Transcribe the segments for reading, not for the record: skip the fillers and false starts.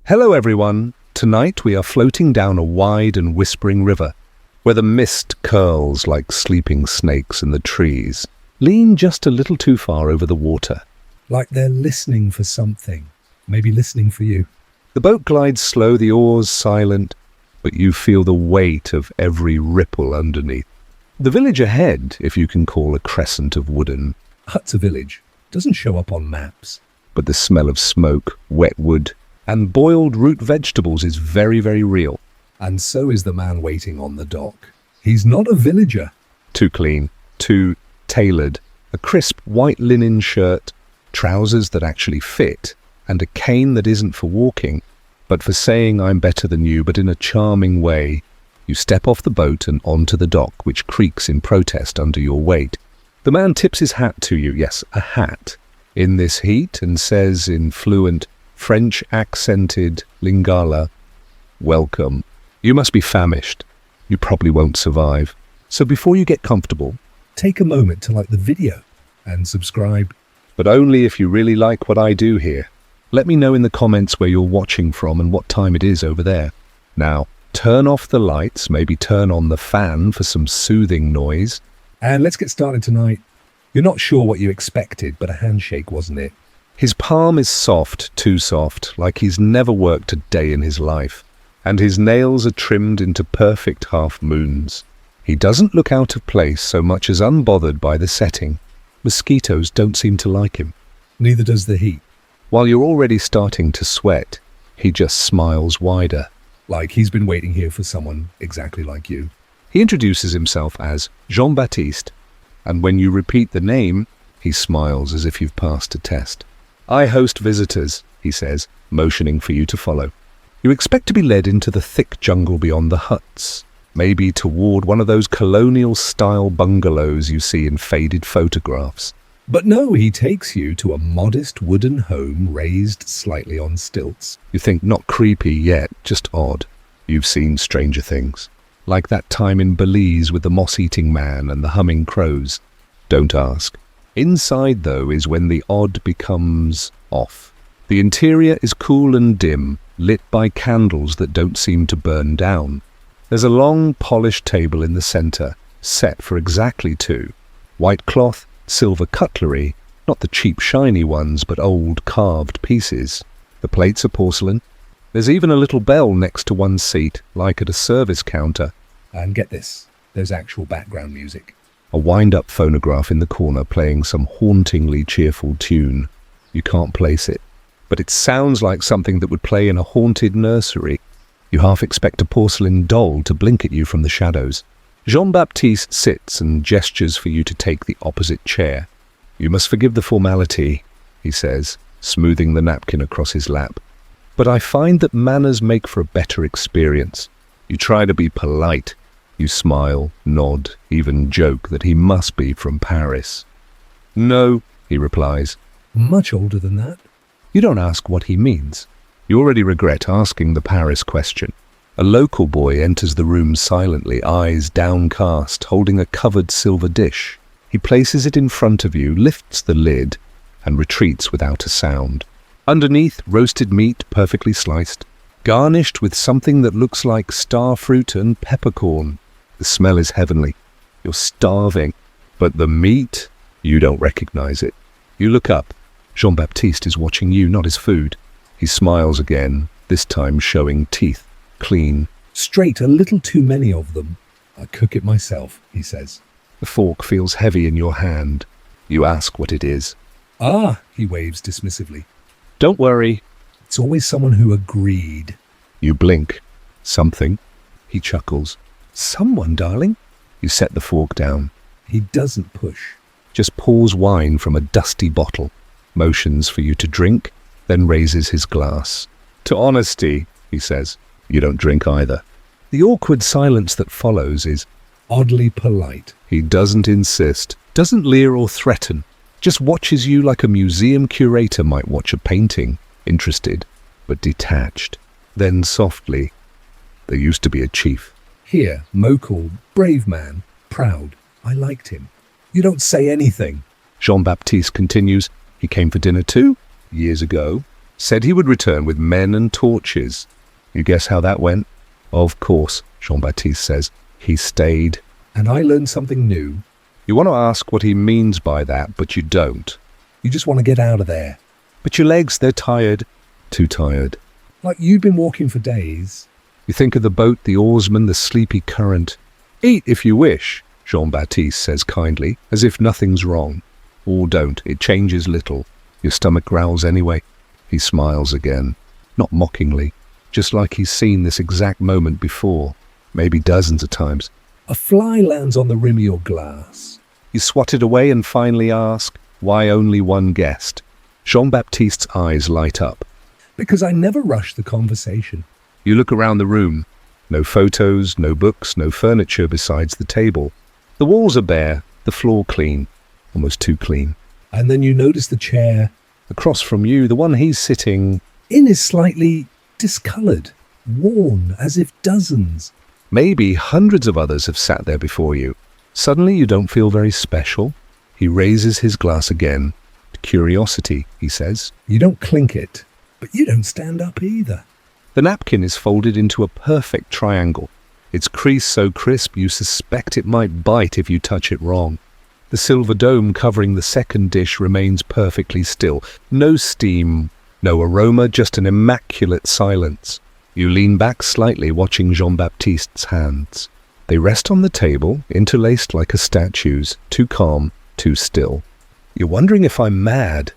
Hello everyone. Tonight we are floating down a wide and whispering river, where the mist curls like sleeping snakes in the trees, lean just a little too far over the water. Like they're listening for something, maybe listening for you. The boat glides slow, the oars silent, but you feel the weight of every ripple underneath. The village ahead, if you can call a crescent of wooden. Hut's a village, doesn't show up on maps. But the smell of smoke, wet wood, and boiled root vegetables is very, very real. And so is the man waiting on the dock. He's not a villager. Too clean, too tailored, a crisp white linen shirt, trousers that actually fit, and a cane that isn't for walking, but for saying I'm better than you, but in a charming way. You step off the boat and onto the dock, which creaks in protest under your weight. The man tips his hat to you, yes, a hat, in this heat, and says in fluent, French-accented Lingala, "Welcome. You must be famished. You probably won't survive. So before you get comfortable, Take a moment to like the video and subscribe. but only if you really like what I do here. Let me know in the comments where you're watching from and what time it is over there. Now, turn off the lights, maybe turn on the fan for some soothing noise. And let's get started tonight. You're not sure what you expected, but a handshake, wasn't it? His palm is soft, too soft, like he's never worked a day in his life, and his nails are trimmed into perfect half-moons. He doesn't look out of place so much as unbothered by the setting. Mosquitoes don't seem to like him. Neither does the heat. While you're already starting to sweat, he just smiles wider. Like he's been waiting here for someone exactly like you. He introduces himself as Jean-Baptiste, and when you repeat the name, he smiles as if you've passed a test. I host visitors, he says, motioning for you to follow. You expect to be led into the thick jungle beyond the huts, maybe toward one of those colonial-style bungalows you see in faded photographs. But no, he takes you to a modest wooden home raised slightly on stilts. You think not creepy yet, just odd. You've seen stranger things. Like that time in Belize with the moss-eating man and the humming crows. Don't ask. Inside, though, is when the odd becomes off. The interior is cool and dim, lit by candles that don't seem to burn down. There's a long, polished table in the center, set for exactly two. White cloth, silver cutlery, not the cheap shiny ones, but old carved pieces. The plates are porcelain. There's even a little bell next to one seat, like at a service counter. And get this, there's actual background music. A wind-up phonograph in the corner playing some hauntingly cheerful tune. You can't place it, but it sounds like something that would play in a haunted nursery. You half expect a porcelain doll to blink at you from the shadows. Jean-Baptiste sits and gestures for you to take the opposite chair. You must forgive the formality, he says, smoothing the napkin across his lap. But I find that manners make for a better experience. You try to be polite. You smile, nod, even joke that he must be from Paris. No, he replies. Much older than that. You don't ask what he means. You already regret asking the Paris question. A local boy enters the room silently, eyes downcast, holding a covered silver dish. He places it in front of you, lifts the lid, and retreats without a sound. Underneath, roasted meat, perfectly sliced, garnished with something that looks like starfruit and peppercorn. The smell is heavenly. You're starving. But the meat, you don't recognize it. You look up. Jean-Baptiste is watching you, not his food. He smiles again, this time showing teeth, clean. Straight, a little too many of them. I cook it myself, he says. The fork feels heavy in your hand. You ask what it is. Ah, he waves dismissively. Don't worry. It's always someone who agreed. You blink. Something. He chuckles. Someone, darling. You set the fork down. He doesn't push. Just pours wine from a dusty bottle, motions for you to drink, then raises his glass. To honesty, he says. You don't drink either. The awkward silence that follows is Oddly polite. He doesn't insist, doesn't leer or threaten, just watches you like a museum curator might watch a painting, interested, but detached. Then softly, there used to be a chief. Here, Mokal, brave man, proud. I liked him. You don't say anything. Jean-Baptiste continues, he came for dinner too, years ago. Said he would return with men and torches. You guess how that went? Of course, Jean-Baptiste says. He stayed. And I learned something new. You want to ask what he means by that, but you don't. You just want to get out of there. But your legs, they're tired. Too tired. Like you'd been walking for days. You think of the boat, the oarsman, the sleepy current. Eat if you wish, Jean-Baptiste says kindly, as if nothing's wrong. Or don't, it changes little. Your stomach growls anyway. He smiles again, not mockingly, just like he's seen this exact moment before, maybe dozens of times. A fly lands on the rim of your glass. You swat it away and finally ask, why only one guest? Jean-Baptiste's eyes light up. Because I never rush the conversation. You look around the room. No photos, no books, no furniture besides the table. The walls are bare, the floor clean, almost too clean. And then you notice the chair. Across from you, the one he's sitting in is slightly discoloured, worn, as if dozens. Maybe hundreds of others have sat there before you. Suddenly you don't feel very special. He raises his glass again. Curiosity, he says. You don't clink it, but you don't stand up either. The napkin is folded into a perfect triangle. Its crease so crisp you suspect it might bite if you touch it wrong. The silver dome covering the second dish remains perfectly still. No steam, no aroma, just an immaculate silence. You lean back slightly, watching Jean-Baptiste's hands. They rest on the table, interlaced like a statue's, too calm, too still. You're wondering if I'm mad,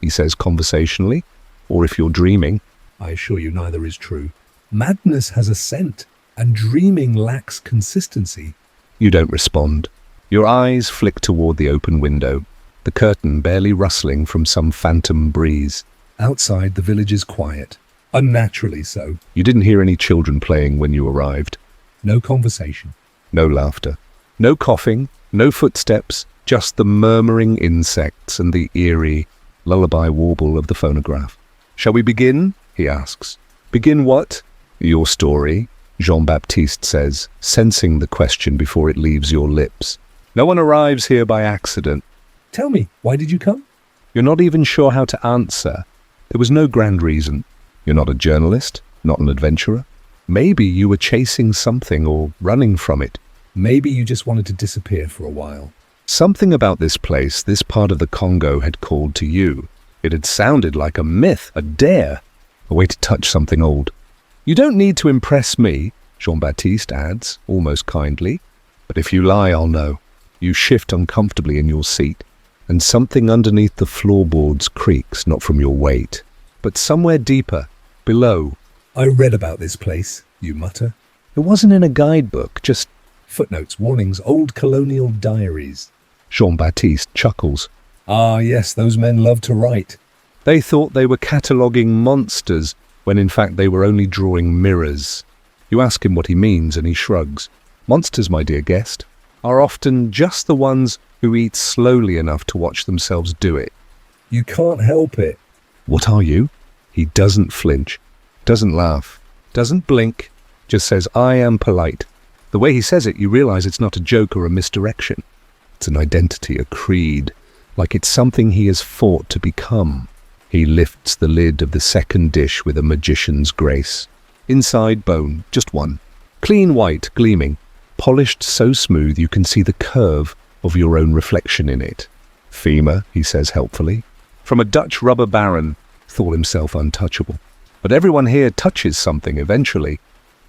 he says conversationally, or if you're dreaming. I assure you neither is true. Madness has a scent, and dreaming lacks consistency. You don't respond. Your eyes flick toward the open window, the curtain barely rustling from some phantom breeze. Outside, the village is quiet, unnaturally so. You didn't hear any children playing when you arrived. No conversation. No laughter. No coughing, no footsteps, just the murmuring insects and the eerie lullaby warble of the phonograph. Shall we begin? He asks. Begin what? Your story, Jean-Baptiste says, sensing the question before it leaves your lips. No one arrives here by accident. Tell me, why did you come? You're not even sure how to answer. There was no grand reason. You're not a journalist, not an adventurer. Maybe you were chasing something or running from it. Maybe you just wanted to disappear for a while. Something about this place, this part of the Congo, had called to you. It had sounded like a myth, a dare, a way to touch something old. You don't need to impress me, Jean-Baptiste adds, almost kindly. But if you lie, I'll know. You shift uncomfortably in your seat, and something underneath the floorboards creaks, not from your weight, but somewhere deeper, below. I read about this place, you mutter. It wasn't in a guidebook, just footnotes, warnings, old colonial diaries. Jean-Baptiste chuckles. Ah, yes, those men love to write. They thought they were cataloguing monsters, when in fact they were only drawing mirrors. You ask him what he means, and he shrugs. Monsters, my dear guest, are often just the ones who eat slowly enough to watch themselves do it. You can't help it. What are you? He doesn't flinch, doesn't laugh, doesn't blink, just says, I am polite. The way he says it, you realize it's not a joke or a misdirection. It's an identity, a creed, like it's something he has fought to become. He lifts the lid of the second dish with a magician's grace. Inside bone, just one. Clean white, gleaming. Polished so smooth you can see the curve of your own reflection in it. Femur, he says helpfully. From a Dutch rubber baron, thought himself untouchable. But everyone here touches something eventually.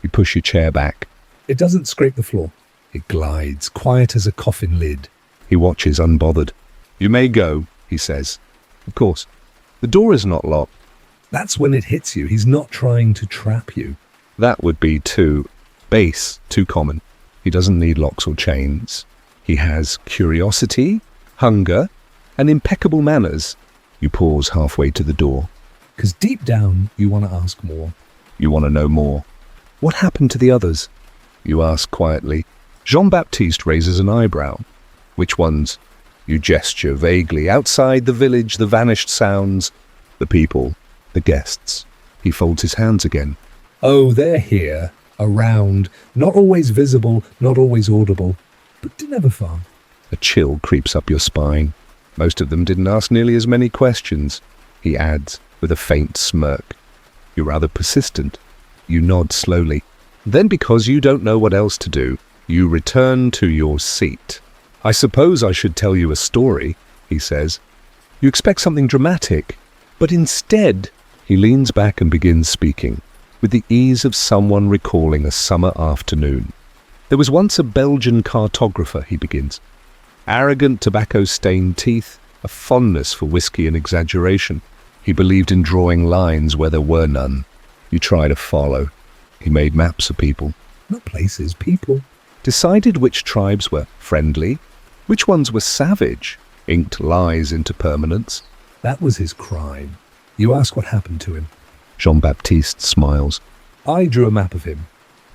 You push your chair back. It doesn't scrape the floor. It glides, quiet as a coffin lid. He watches unbothered. You may go, he says. Of course. The door is not locked. That's when it hits you. He's not trying to trap you. That would be too base, too common. He doesn't need locks or chains. He has curiosity, hunger, and impeccable manners. You pause halfway to the door. Because deep down, you want to ask more. You want to know more. What happened to the others? You ask quietly. Jean-Baptiste raises an eyebrow. Which ones? You gesture vaguely. Outside the village, the vanished sounds, the people, the guests. He folds his hands again. Oh, they're here, around, not always visible, not always audible, but never far. A chill creeps up your spine. Most of them didn't ask nearly as many questions. He adds, with a faint smirk. You're rather persistent. You nod slowly. Then, because you don't know what else to do, you return to your seat. I suppose I should tell you a story, he says. You expect something dramatic, but instead, he leans back and begins speaking, with the ease of someone recalling a summer afternoon. There was once a Belgian cartographer, he begins. Arrogant, tobacco-stained teeth, a fondness for whiskey and exaggeration. He believed in drawing lines where there were none. You try to follow. He made maps of people. Not places, people. Decided which tribes were friendly, which ones were savage, inked lies into permanence. That was his crime. You ask what happened to him. Jean-Baptiste smiles. I drew a map of him.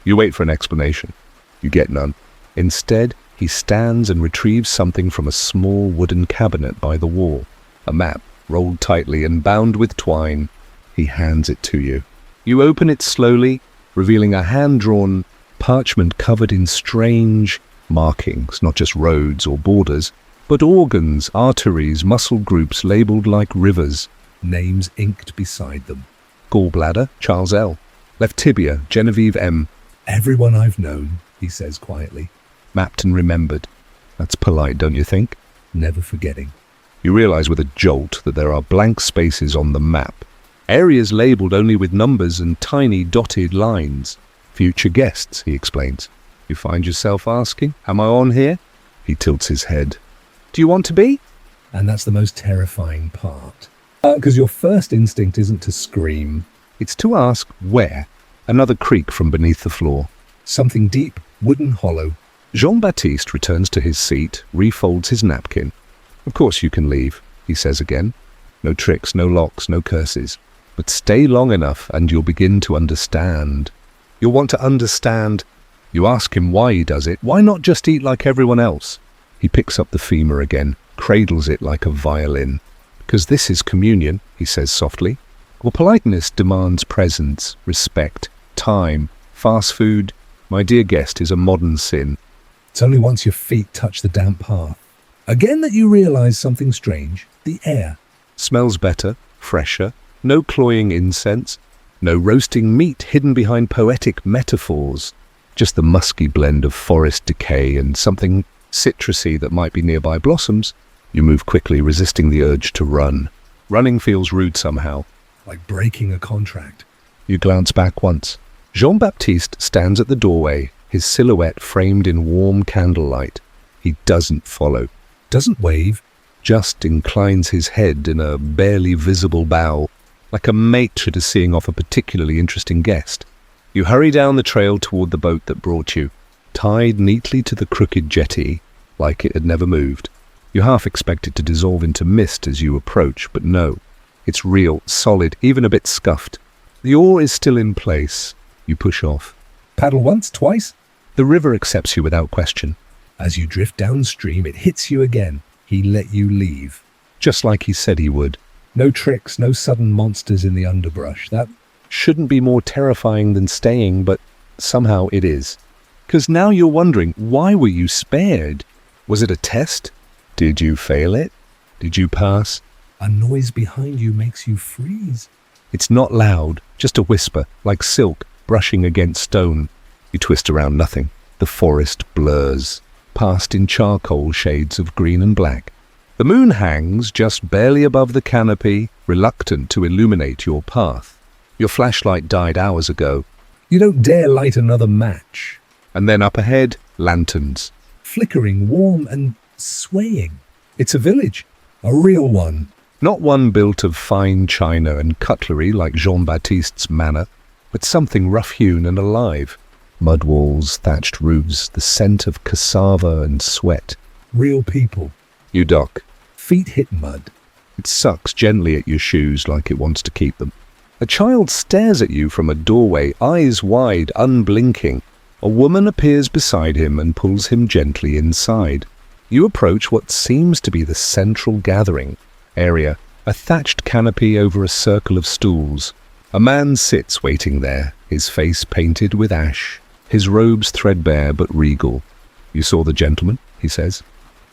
You wait for an explanation. You get none. Instead, he stands and retrieves something from a small wooden cabinet by the wall. A map, rolled tightly and bound with twine. He hands it to you. You open it slowly, revealing a hand-drawn parchment covered in strange markings, not just roads or borders, but organs, arteries, muscle groups labelled like rivers. Names inked beside them. Gallbladder, Charles L. Left tibia, Genevieve M. Everyone I've known, he says quietly. Mapped and remembered. That's polite, don't you think? Never forgetting. You realise with a jolt that there are blank spaces on the map. Areas labelled only with numbers and tiny dotted lines. Future guests, he explains. You find yourself asking, am I on here? He tilts his head. Do you want to be? And that's the most terrifying part. Because your first instinct isn't to scream. It's to ask where. Another creak from beneath the floor. Something deep, wooden, hollow. Jean-Baptiste returns to his seat, refolds his napkin. Of course you can leave, he says again. No tricks, no locks, no curses. But stay long enough and you'll begin to understand. You'll want to understand. You ask him why he does it. Why not just eat like everyone else? He picks up the femur again, cradles it like a violin. Because this is communion, he says softly. Well, politeness demands presence, respect, time. Fast food, my dear guest, is a modern sin. It's only once your feet touch the damp path. Again that you realise something strange. The air. Smells better, fresher. No cloying incense. No roasting meat hidden behind poetic metaphors. Just the musky blend of forest decay and something citrusy that might be nearby blossoms. You move quickly, resisting the urge to run. Running feels rude somehow. Like breaking a contract. You glance back once. Jean-Baptiste stands at the doorway, his silhouette framed in warm candlelight. He doesn't follow. Doesn't wave. Just inclines his head in a barely visible bow, like a matron is seeing off a particularly interesting guest. You hurry down the trail toward the boat that brought you, tied neatly to the crooked jetty, like it had never moved. You half expect it to dissolve into mist as you approach, but no. It's real, solid, even a bit scuffed. The oar is still in place. You push off. Paddle once, twice. The river accepts you without question. As you drift downstream, it hits you again. He let you leave. Just like he said he would. No tricks, no sudden monsters in the underbrush. That shouldn't be more terrifying than staying, but somehow it is. 'Cause now you're wondering, why were you spared? Was it a test? Did you fail it? Did you pass? A noise behind you makes you freeze. It's not loud, just a whisper, like silk brushing against stone. You twist around nothing. The forest blurs, past in charcoal shades of green and black. The moon hangs just barely above the canopy, reluctant to illuminate your path. Your flashlight died hours ago. You don't dare light another match. And then up ahead, lanterns. Flickering, warm and swaying. It's a village. A real one. Not one built of fine china and cutlery like Jean-Baptiste's manor, but something rough-hewn and alive. Mud walls, thatched roofs, the scent of cassava and sweat. Real people. You dock. Feet hit mud. It sucks gently at your shoes like it wants to keep them. A child stares at you from a doorway, eyes wide, unblinking. A woman appears beside him and pulls him gently inside. You approach what seems to be the central gathering area, a thatched canopy over a circle of stools. A man sits waiting there, his face painted with ash, his robes threadbare but regal. You saw the gentleman, he says.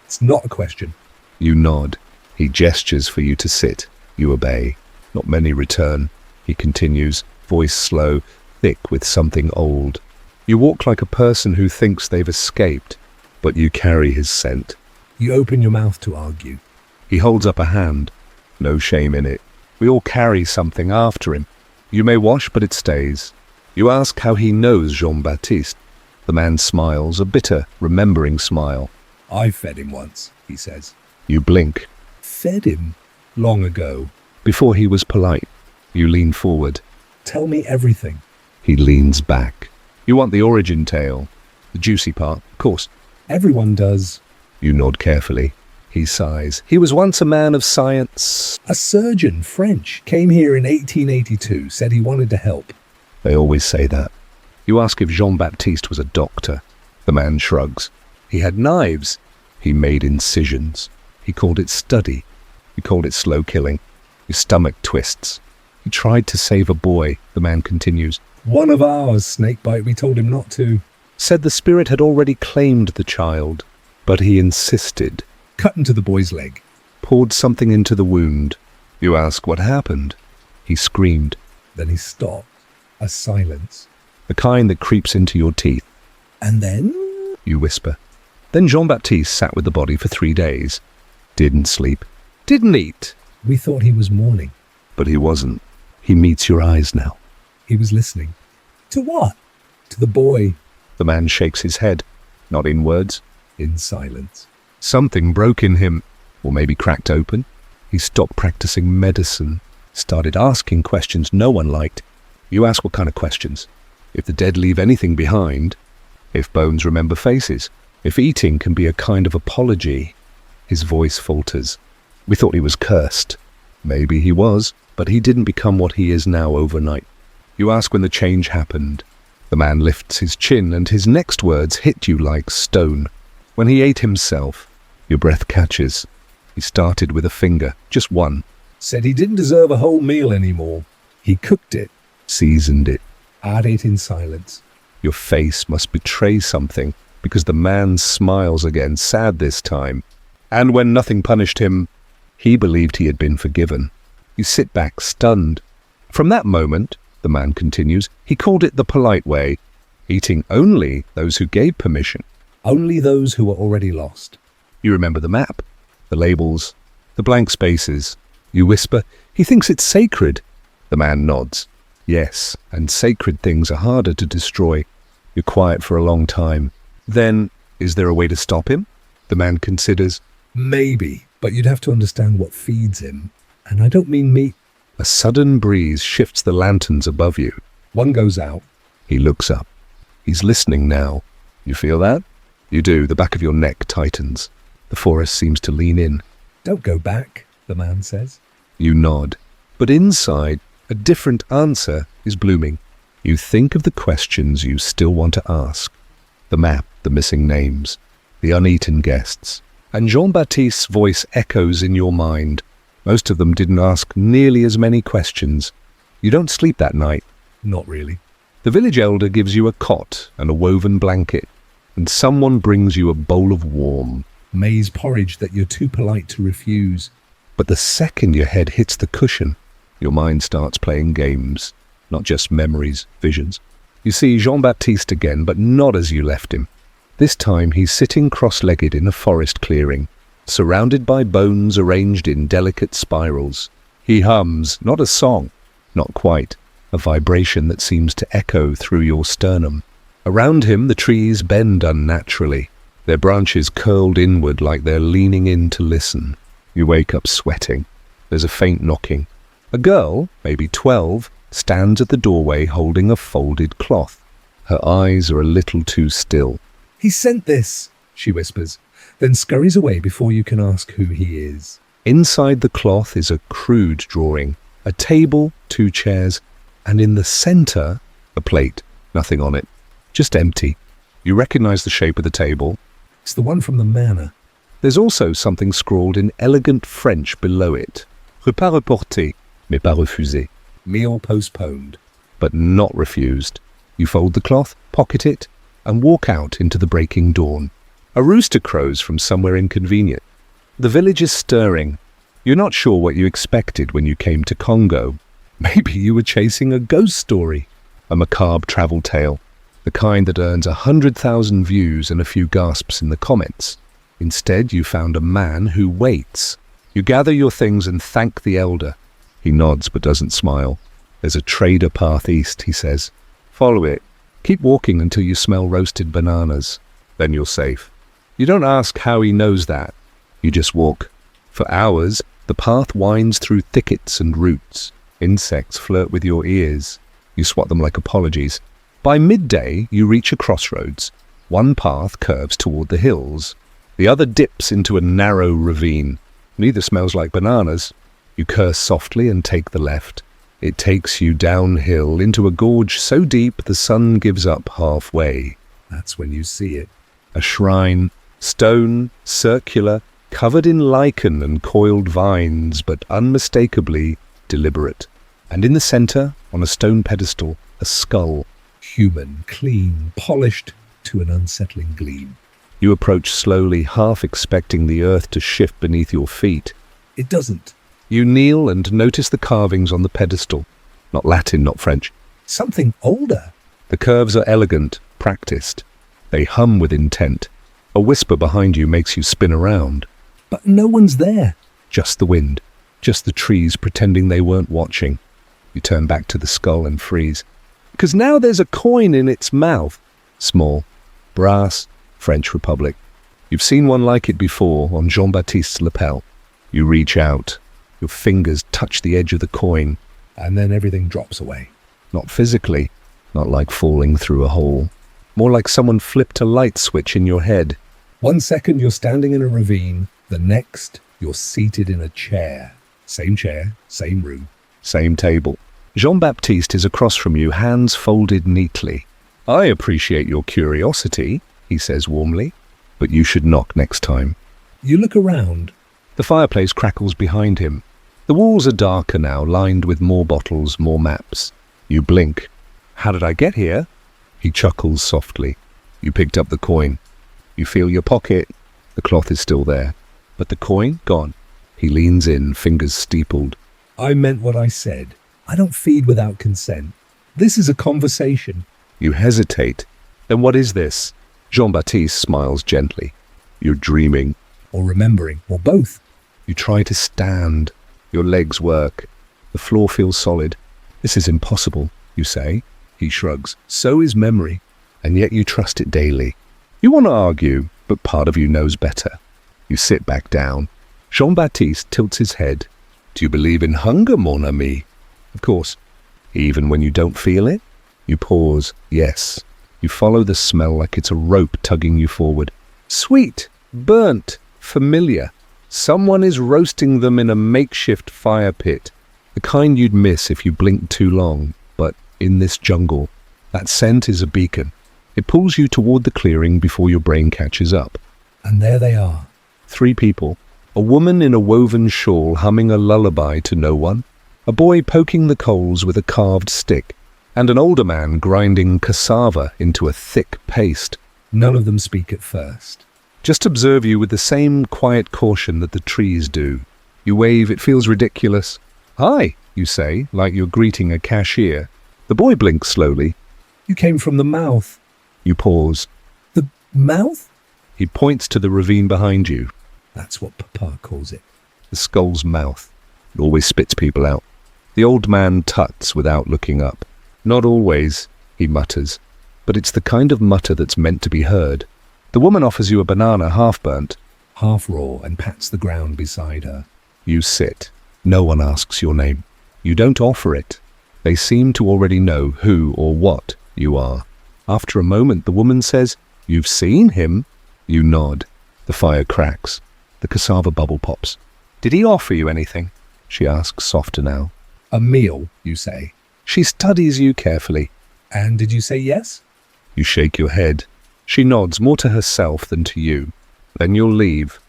It's not a question. You nod. He gestures for you to sit. You obey. Not many return, he continues, voice slow, thick with something old. You walk like a person who thinks they've escaped, but you carry his scent. You open your mouth to argue. He holds up a hand. No shame in it. We all carry something after him. You may wash, but it stays. You ask how he knows Jean-Baptiste. The man smiles, a bitter, remembering smile. I fed him once, he says. You blink. Fed him? Long ago. Before he was polite. You lean forward. Tell me everything. He leans back. You want the origin tale. The juicy part, of course. Everyone does. You nod carefully. He sighs. He was once a man of science. A surgeon, French, came here in 1882, said he wanted to help. They always say that. You ask if Jean-Baptiste was a doctor. The man shrugs. He had knives. He made incisions. He called it study. You called it slow killing. Your stomach twists. He tried to save a boy, the man continues. One of ours, snakebite, we told him not to. Said the spirit had already claimed the child, but he insisted. Cut into the boy's leg. Poured something into the wound. You ask what happened. He screamed. Then he stopped. A silence. The kind that creeps into your teeth. And then? You whisper. Then Jean-Baptiste sat with the body for 3 days. Didn't sleep. Didn't eat. We thought he was mourning. But he wasn't. He meets your eyes now. He was listening. To what? To the boy. The man shakes his head. Not in words. In silence. Something broke in him, or maybe cracked open. He stopped practicing medicine, started asking questions no one liked. You ask what kind of questions? If the dead leave anything behind, if bones remember faces, if eating can be a kind of apology. His voice falters. We thought he was cursed. Maybe he was, but he didn't become what he is now overnight. You ask when the change happened. The man lifts his chin and his next words hit you like stone. When he ate himself, your breath catches. He started with a finger, just one. Said he didn't deserve a whole meal anymore. He cooked it. Seasoned it. I'd ate in silence. Your face must betray something, because the man smiles again, sad this time. And when nothing punished him, he believed he had been forgiven. You sit back, stunned. From that moment, the man continues, he called it the polite way, eating only those who gave permission. Only those who were already lost. You remember the map, the labels, the blank spaces. You whisper, he thinks it's sacred. The man nods. Yes, and sacred things are harder to destroy. You're quiet for a long time. Then, is there a way to stop him? The man considers. Maybe, but you'd have to understand what feeds him. And I don't mean meat. A sudden breeze shifts the lanterns above you. One goes out. He looks up. He's listening now. You feel that? You do. The back of your neck tightens. The forest seems to lean in. Don't go back, the man says. You nod. But inside, a different answer is blooming. You think of the questions you still want to ask. The map, the missing names, the uneaten guests. And Jean-Baptiste's voice echoes in your mind. Most of them didn't ask nearly as many questions. You don't sleep that night. Not really. The village elder gives you a cot and a woven blanket, and someone brings you a bowl of warm maize porridge that you're too polite to refuse. But the second your head hits the cushion, your mind starts playing games, not just memories, visions. You see Jean-Baptiste again, but not as you left him. This time he's sitting cross-legged in a forest clearing, surrounded by bones arranged in delicate spirals. He hums, not a song, not quite, a vibration that seems to echo through your sternum. Around him the trees bend unnaturally, their branches curled inward like they're leaning in to listen. You wake up sweating. There's a faint knocking. A girl, maybe 12, stands at the doorway holding a folded cloth. Her eyes are a little too still. He sent this, she whispers, then scurries away before you can ask who he is. Inside the cloth is a crude drawing, a table, 2 chairs, and in the center, a plate, nothing on it, just empty. You recognize the shape of the table. It's the one from the manor. There's also something scrawled in elegant French below it. Repas reporté, mais pas refusé. Meal postponed. But not refused. You fold the cloth, pocket it, and walk out into the breaking dawn. A rooster crows from somewhere inconvenient. The village is stirring. You're not sure what you expected when you came to Congo. Maybe you were chasing a ghost story, a macabre travel tale, the kind that earns 100,000 views and a few gasps in the comments. Instead, you found a man who waits. You gather your things and thank the elder. He nods but doesn't smile. There's a trader path east, he says. Follow it. Keep walking until you smell roasted bananas. Then you're safe. You don't ask how he knows that. You just walk. For hours, the path winds through thickets and roots. Insects flirt with your ears. You swat them like apologies. By midday, you reach a crossroads. One path curves toward the hills. The other dips into a narrow ravine. Neither smells like bananas. You curse softly and take the left. It takes you downhill into a gorge so deep the sun gives up halfway. That's when you see it. A shrine, stone, circular, covered in lichen and coiled vines, but unmistakably deliberate. And in the center, on a stone pedestal, a skull. Human, clean, polished to an unsettling gleam. You approach slowly, half expecting the earth to shift beneath your feet. It doesn't. You kneel and notice the carvings on the pedestal. Not Latin, not French. Something older. The curves are elegant, practiced. They hum with intent. A whisper behind you makes you spin around. But no one's there. Just the wind. Just the trees pretending they weren't watching. You turn back to the skull and freeze. Because now there's a coin in its mouth. Small. Brass. French Republic. You've seen one like it before on Jean-Baptiste's lapel. You reach out. Your fingers touch the edge of the coin. And then everything drops away. Not physically. Not like falling through a hole. More like someone flipped a light switch in your head. 1 second you're standing in a ravine. The next, you're seated in a chair. Same chair, same room. Same table. Jean-Baptiste is across from you, hands folded neatly. I appreciate your curiosity, he says warmly, but you should knock next time. You look around. The fireplace crackles behind him. The walls are darker now, lined with more bottles, more maps. You blink. How did I get here? He chuckles softly. You picked up the coin. You feel your pocket. The cloth is still there. But the coin, gone. He leans in, fingers steepled. I meant what I said. I don't feed without consent. This is a conversation. You hesitate. Then what is this? Jean-Baptiste smiles gently. You're dreaming. Or remembering, or both. You try to stand. Your legs work. The floor feels solid. This is impossible, you say. He shrugs. So is memory. And yet you trust it daily. You want to argue, but part of you knows better. You sit back down. Jean-Baptiste tilts his head. Do you believe in hunger, mon ami? Of course. Even when you don't feel it? You pause. Yes. You follow the smell like it's a rope tugging you forward. Sweet. Burnt. Familiar. Someone is roasting them in a makeshift fire pit. The kind you'd miss if you blinked too long. But in this jungle, that scent is a beacon. It pulls you toward the clearing before your brain catches up. And there they are. 3 people. A woman in a woven shawl humming a lullaby to no one. A boy poking the coals with a carved stick. And an older man grinding cassava into a thick paste. None of them speak at first. Just observe you with the same quiet caution that the trees do. You wave, it feels ridiculous. Hi, you say, like you're greeting a cashier. The boy blinks slowly. You came from the mouth. You pause. The mouth? He points to the ravine behind you. That's what Papa calls it. The skull's mouth. It always spits people out. The old man tuts without looking up. Not always, he mutters, but it's the kind of mutter that's meant to be heard. The woman offers you a banana half-burnt. Half raw, and pats the ground beside her. You sit. No one asks your name. You don't offer it. They seem to already know who or what you are. After a moment, the woman says, "You've seen him?" You nod. The fire cracks. The cassava bubble pops. "Did he offer you anything?" she asks, softer now. A meal, you say. She studies you carefully. And did you say yes? You shake your head. She nods, more to herself than to you. Then you'll leave.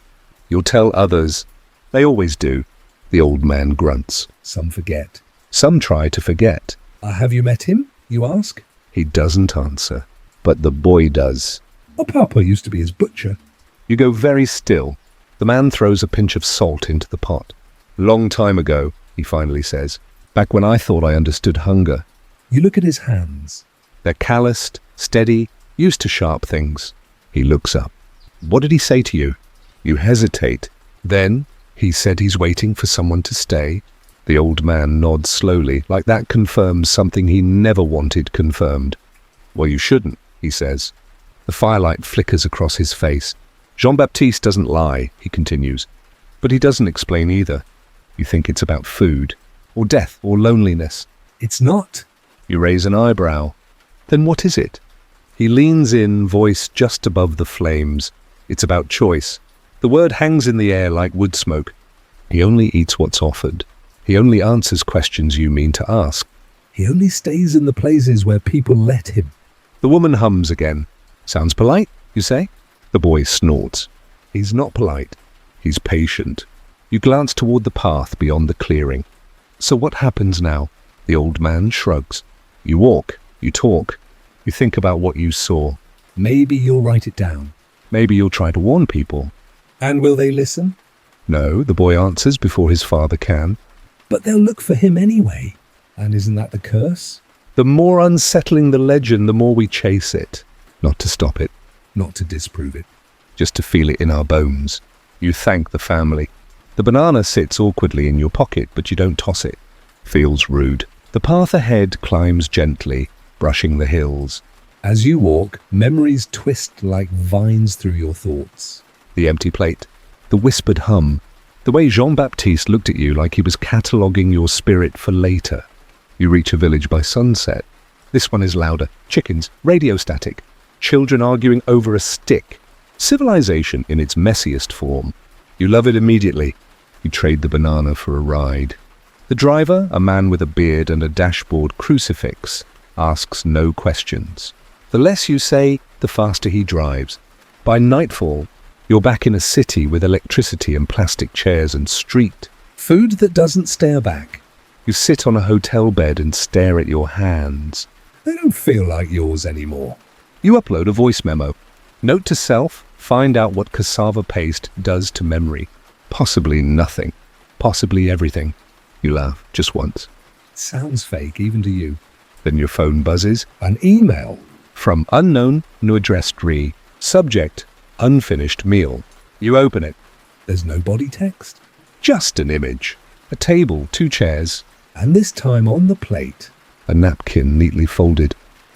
You'll tell others. They always do. The old man grunts. Some forget. Some try to forget. Have you met him, you ask? He doesn't answer. But the boy does. Oh, Papa used to be his butcher. You go very still. The man throws a pinch of salt into the pot. Long time ago, he finally says. Back when I thought I understood hunger. You look at his hands. They're calloused, steady, used to sharp things. He looks up. What did he say to you? You hesitate. Then, he said he's waiting for someone to stay. The old man nods slowly, like that confirms something he never wanted confirmed. Well, you shouldn't, he says. The firelight flickers across his face. Jean-Baptiste doesn't lie, he continues. But he doesn't explain either. You think it's about food, or death, or loneliness. It's not. You raise an eyebrow. Then what is it? He leans in, voice just above the flames. It's about choice. The word hangs in the air like wood smoke. He only eats what's offered. He only answers questions you mean to ask. He only stays in the places where people let him. The woman hums again. Sounds polite, you say? The boy snorts. He's not polite. He's patient. You glance toward the path beyond the clearing. So what happens now? The old man shrugs. You walk. You talk. You think about what you saw. Maybe you'll write it down. Maybe you'll try to warn people. And will they listen? No, the boy answers before his father can. But they'll look for him anyway. And isn't that the curse? The more unsettling the legend, the more we chase it. Not to stop it. Not to disprove it. Just to feel it in our bones. You thank the family. The banana sits awkwardly in your pocket, but you don't toss it. Feels rude. The path ahead climbs gently, brushing the hills. As you walk, memories twist like vines through your thoughts. The empty plate. The whispered hum. The way Jean-Baptiste looked at you like he was cataloguing your spirit for later. You reach a village by sunset. This one is louder. Chickens, radio static. Children arguing over a stick. Civilization in its messiest form. You love it immediately. You trade the banana for a ride. The driver, a man with a beard and a dashboard crucifix, asks no questions. The less you say, the faster he drives. By nightfall, you're back in a city with electricity and plastic chairs and street. Food that doesn't stare back. You sit on a hotel bed and stare at your hands. They don't feel like yours anymore. You upload a voice memo. Note to self, find out what cassava paste does to memory. Possibly nothing. Possibly everything. You laugh, just once. Sounds fake, even to you. Then your phone buzzes. An email. From unknown, no addressed re. Subject, unfinished meal. You open it. There's no body text. Just an image. A table, 2 chairs. And this time on the plate. A napkin neatly folded.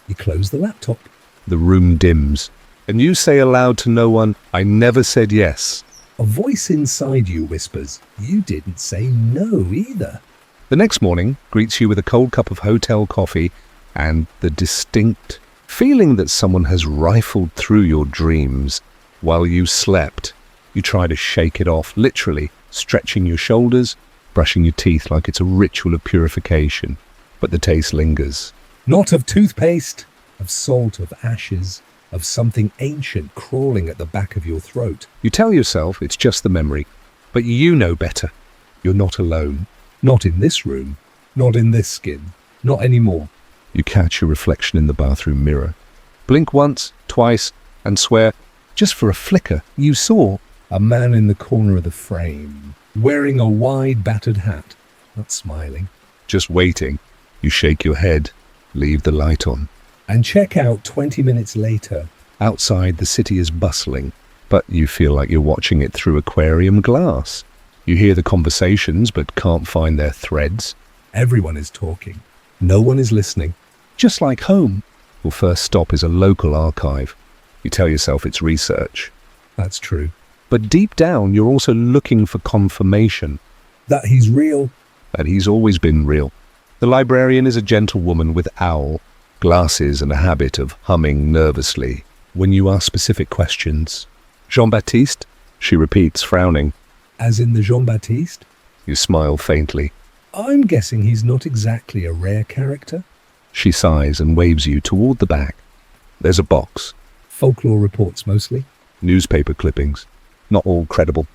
You close the laptop. The room dims. And you say aloud to no one, I never said yes. A voice inside you whispers, you didn't say no either. The next morning greets you with a cold cup of hotel coffee and the distinct feeling that someone has rifled through your dreams while you slept. You try to shake it off, literally, stretching your shoulders, brushing your teeth like it's a ritual of purification. But the taste lingers. Not of toothpaste, of salt, of ashes, of something ancient crawling at the back of your throat. You tell yourself it's just the memory, but you know better. You're not alone. Not in this room. Not in this skin. Not anymore. You catch your reflection in the bathroom mirror. Blink once, twice, and swear, just for a flicker, you saw a man in the corner of the frame, wearing a wide battered hat, not smiling. Just waiting. You shake your head, leave the light on. And check out 20 minutes later. Outside, the city is bustling, but you feel like you're watching it through aquarium glass. You hear the conversations, but can't find their threads. Everyone is talking. No one is listening. Just like home. Your first stop is a local archive. You tell yourself it's research. That's true. But deep down, you're also looking for confirmation. That he's real. That he's always been real. The librarian is a gentlewoman with owl, glasses and a habit of humming nervously when you ask specific questions. Jean-Baptiste? She repeats, frowning. As in the Jean-Baptiste? You smile faintly. I'm guessing he's not exactly a rare character. She sighs and waves you toward the back. There's a box. Folklore reports mostly. Newspaper clippings. Not all credible.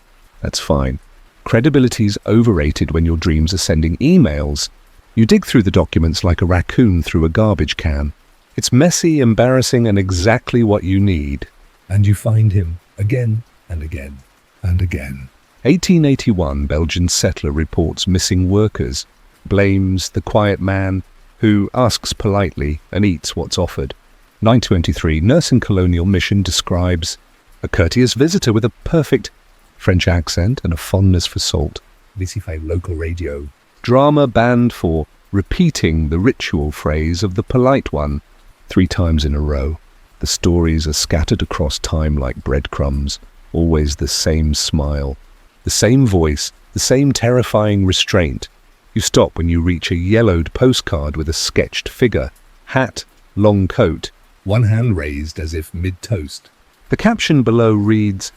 That's fine. Credibility's overrated when your dreams are sending emails. You dig through the documents like a raccoon through a garbage can. It's messy, embarrassing, and exactly what you need. And you find him again and again and again. 1881 Belgian settler reports missing workers, blames the quiet man who asks politely and eats what's offered. 923 nurse in colonial mission describes a courteous visitor with a perfect French accent and a fondness for salt. VC5 local radio. Drama banned for repeating the ritual phrase of the polite one 3 times in a row. The stories are scattered across time like breadcrumbs, always the same smile, the same voice, the same terrifying restraint. You stop when you reach a yellowed postcard with a sketched figure, hat, long coat, one hand raised as if mid-toast. The caption below reads,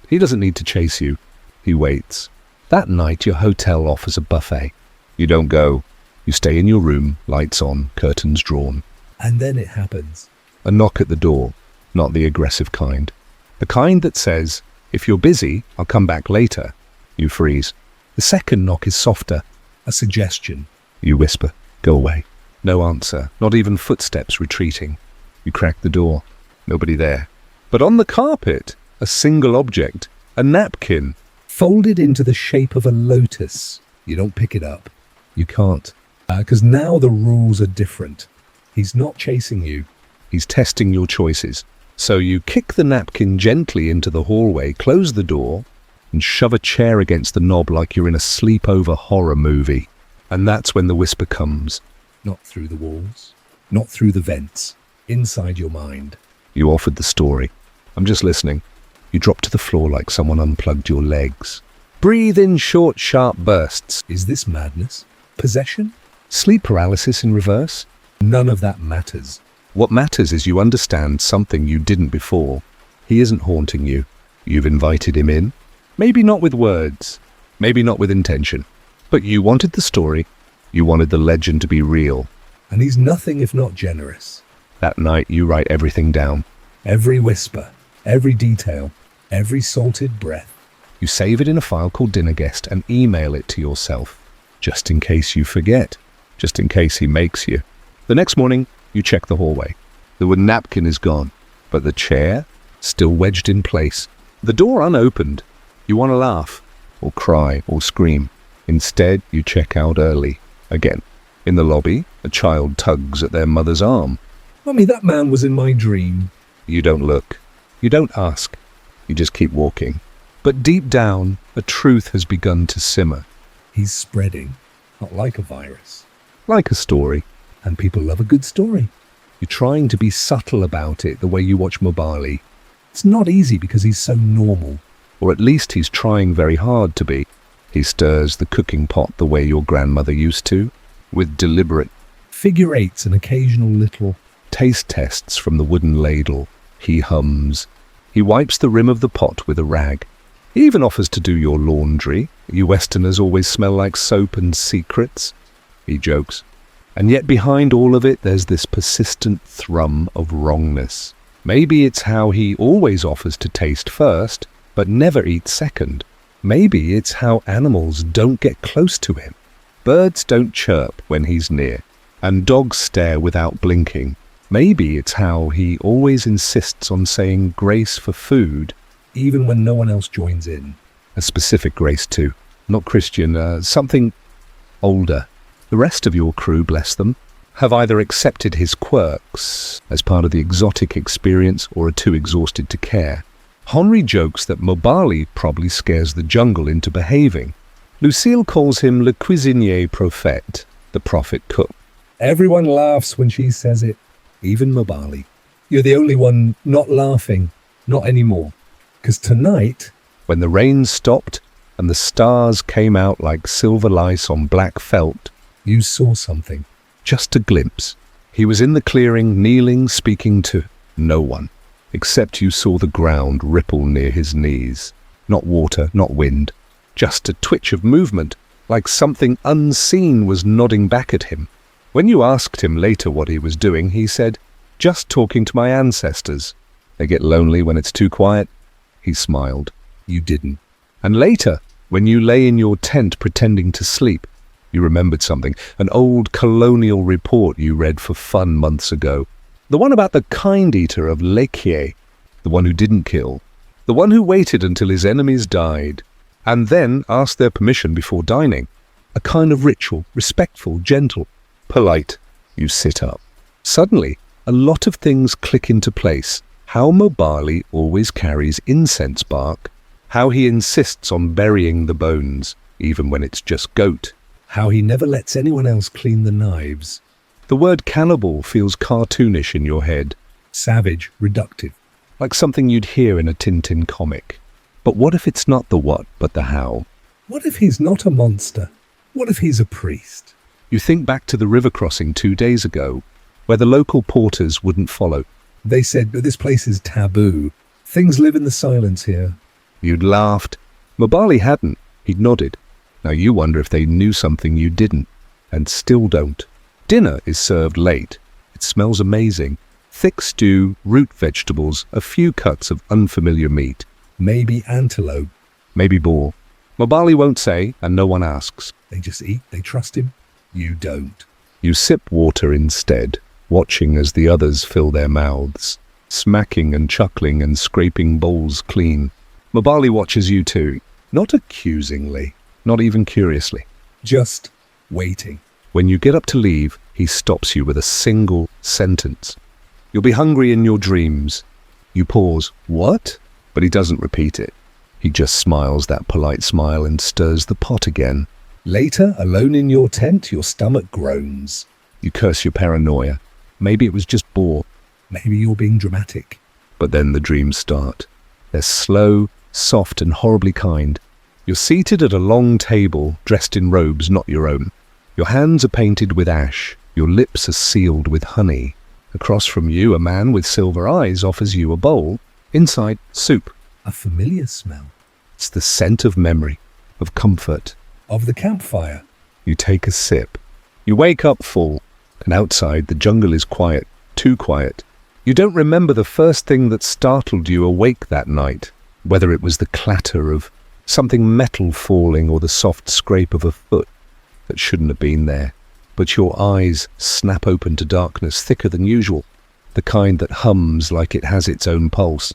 "He doesn't need to chase you. He waits." That night your hotel offers a buffet. You don't go. You stay in your room, lights on, curtains drawn. And then it happens. A knock at the door, not the aggressive kind. The kind that says, "If you're busy, I'll come back later." You freeze. The second knock is softer. A suggestion. You whisper, "Go away." No answer, not even footsteps retreating. You crack the door. Nobody there. But on the carpet, a single object, a napkin. Folded into the shape of a lotus. You don't pick it up. You can't. Because now the rules are different. He's not chasing you. He's testing your choices. So you kick the napkin gently into the hallway, close the door, and shove a chair against the knob like you're in a sleepover horror movie. And that's when the whisper comes. Not through the walls. Not through the vents. Inside your mind. You offered the story. I'm just listening. You drop to the floor like someone unplugged your legs. Breathe in short, sharp bursts. Is this madness? Possession? Sleep paralysis in reverse? None of that matters. What matters is you understand something you didn't before. He isn't haunting you. You've invited him in. Maybe not with words. Maybe not with intention. But you wanted the story. You wanted the legend to be real. And he's nothing if not generous. That night you write everything down. Every whisper. Every detail. Every salted breath. You save it in a file called Dinner Guest and email it to yourself. Just in case you forget. Just in case he makes you. The next morning, you check the hallway. The napkin is gone, but the chair still wedged in place. The door unopened. You want to laugh, or cry, or scream. Instead, you check out early. Again. In the lobby, a child tugs at their mother's arm. Mummy, that man was in my dream. You don't look. You don't ask. You just keep walking. But deep down, a truth has begun to simmer. He's spreading, not like a virus. Like a story. And people love a good story. You're trying to be subtle about it the way you watch Mobali. It's not easy because he's so normal. Or at least he's trying very hard to be. He stirs the cooking pot the way your grandmother used to, with deliberate figure eights and occasional little taste tests from the wooden ladle. He hums. He wipes the rim of the pot with a rag. He even offers to do your laundry. You Westerners always smell like soap and secrets. He jokes. And yet behind all of it, there's this persistent thrum of wrongness. Maybe it's how he always offers to taste first, but never eat second. Maybe it's how animals don't get close to him. Birds don't chirp when he's near, and dogs stare without blinking. Maybe it's how he always insists on saying grace for food, even when no one else joins in. A specific grace too, not Christian, something older. The rest of your crew, bless them, have either accepted his quirks as part of the exotic experience or are too exhausted to care. Henri jokes that Mobali probably scares the jungle into behaving. Lucille calls him le cuisinier prophète, the prophet cook. Everyone laughs when she says it, even Mobali. You're the only one not laughing, not anymore. Because tonight, when the rain stopped and the stars came out like silver lice on black felt, you saw something. Just a glimpse. He was in the clearing, kneeling, speaking to no one, except you saw the ground ripple near his knees. Not water, not wind, just a twitch of movement, like something unseen was nodding back at him. When you asked him later what he was doing, he said, "Just talking to my ancestors. They get lonely when it's too quiet." He smiled. You didn't. And later, when you lay in your tent pretending to sleep, you remembered something, an old colonial report you read for fun months ago. The one about the kind eater of Likehorror, the one who didn't kill, the one who waited until his enemies died. and then ask their permission before dining. A kind of ritual, respectful, gentle, polite. You sit up. Suddenly, a lot of things click into place. How Mobali always carries incense bark, how he insists on burying the bones, even when it's just goat. How he never lets anyone else clean the knives. The word cannibal feels cartoonish in your head, Savage, reductive. like something you'd hear in a Tintin comic. But what if it's not the what, but the how? What if he's not a monster? What if he's a priest? You think back to the river crossing 2 days ago, where the local porters wouldn't follow. They said, but this place is taboo. Things live in the silence here. You'd laughed. Mobali hadn't. He'd nodded. Now you wonder if they knew something you didn't, and still don't. Dinner is served late. It smells amazing. Thick stew, root vegetables, a few cuts of unfamiliar meat. Maybe antelope. Maybe boar. Mobali won't say, and no one asks. They just eat, they trust him. You don't. You sip water instead, watching as the others fill their mouths, smacking and chuckling and scraping bowls clean. Mobali watches you too, not accusingly, not even curiously. Just waiting. When you get up to leave, he stops you with a single sentence. You'll be hungry in your dreams. You pause. What? But he doesn't repeat it. He just smiles that polite smile and stirs the pot again. Later, alone in your tent, your stomach groans. You curse your paranoia. Maybe it was just bored. Maybe you're being dramatic. But then the dreams start. They're slow, soft and horribly kind. You're seated at a long table, dressed in robes not your own. Your hands are painted with ash. Your lips are sealed with honey. Across from you, a man with silver eyes offers you a bowl. Inside, soup. A familiar smell. It's the scent of memory, of comfort. Of the campfire. You take a sip. You wake up full, and outside the jungle is quiet, too quiet. You don't remember the first thing that startled you awake that night, whether it was the clatter of something metal falling or the soft scrape of a foot that shouldn't have been there. But your eyes snap open to darkness thicker than usual, the kind that hums like it has its own pulse.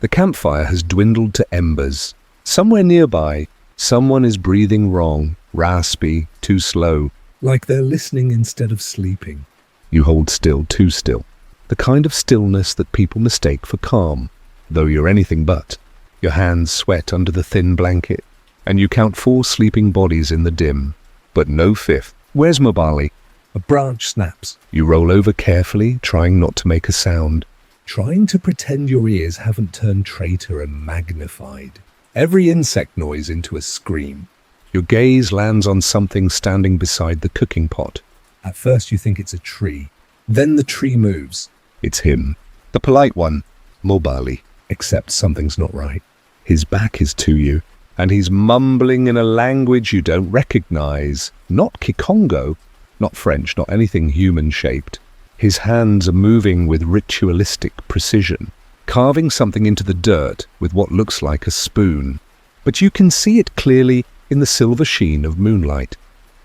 The campfire has dwindled to embers. Somewhere nearby, someone is breathing wrong, raspy, too slow. Like they're listening instead of sleeping. You hold still, too still. The kind of stillness that people mistake for calm, though you're anything but. Your hands sweat under the thin blanket, and you count 4 sleeping bodies in the dim. But no 5th. Where's Mobali? A branch snaps. You roll over carefully, trying not to make a sound. Trying to pretend your ears haven't turned traitor and magnified every insect noise into a scream. Your gaze lands on something standing beside the cooking pot. At first you think it's a tree. Then the tree moves. It's him. The polite one. Mobali. Except something's not right. His back is to you, and he's mumbling in a language you don't recognize. Not Kikongo, not French, not anything human-shaped. His hands are moving with ritualistic precision, carving something into the dirt with what looks like a spoon. But you can see it clearly in the silver sheen of moonlight.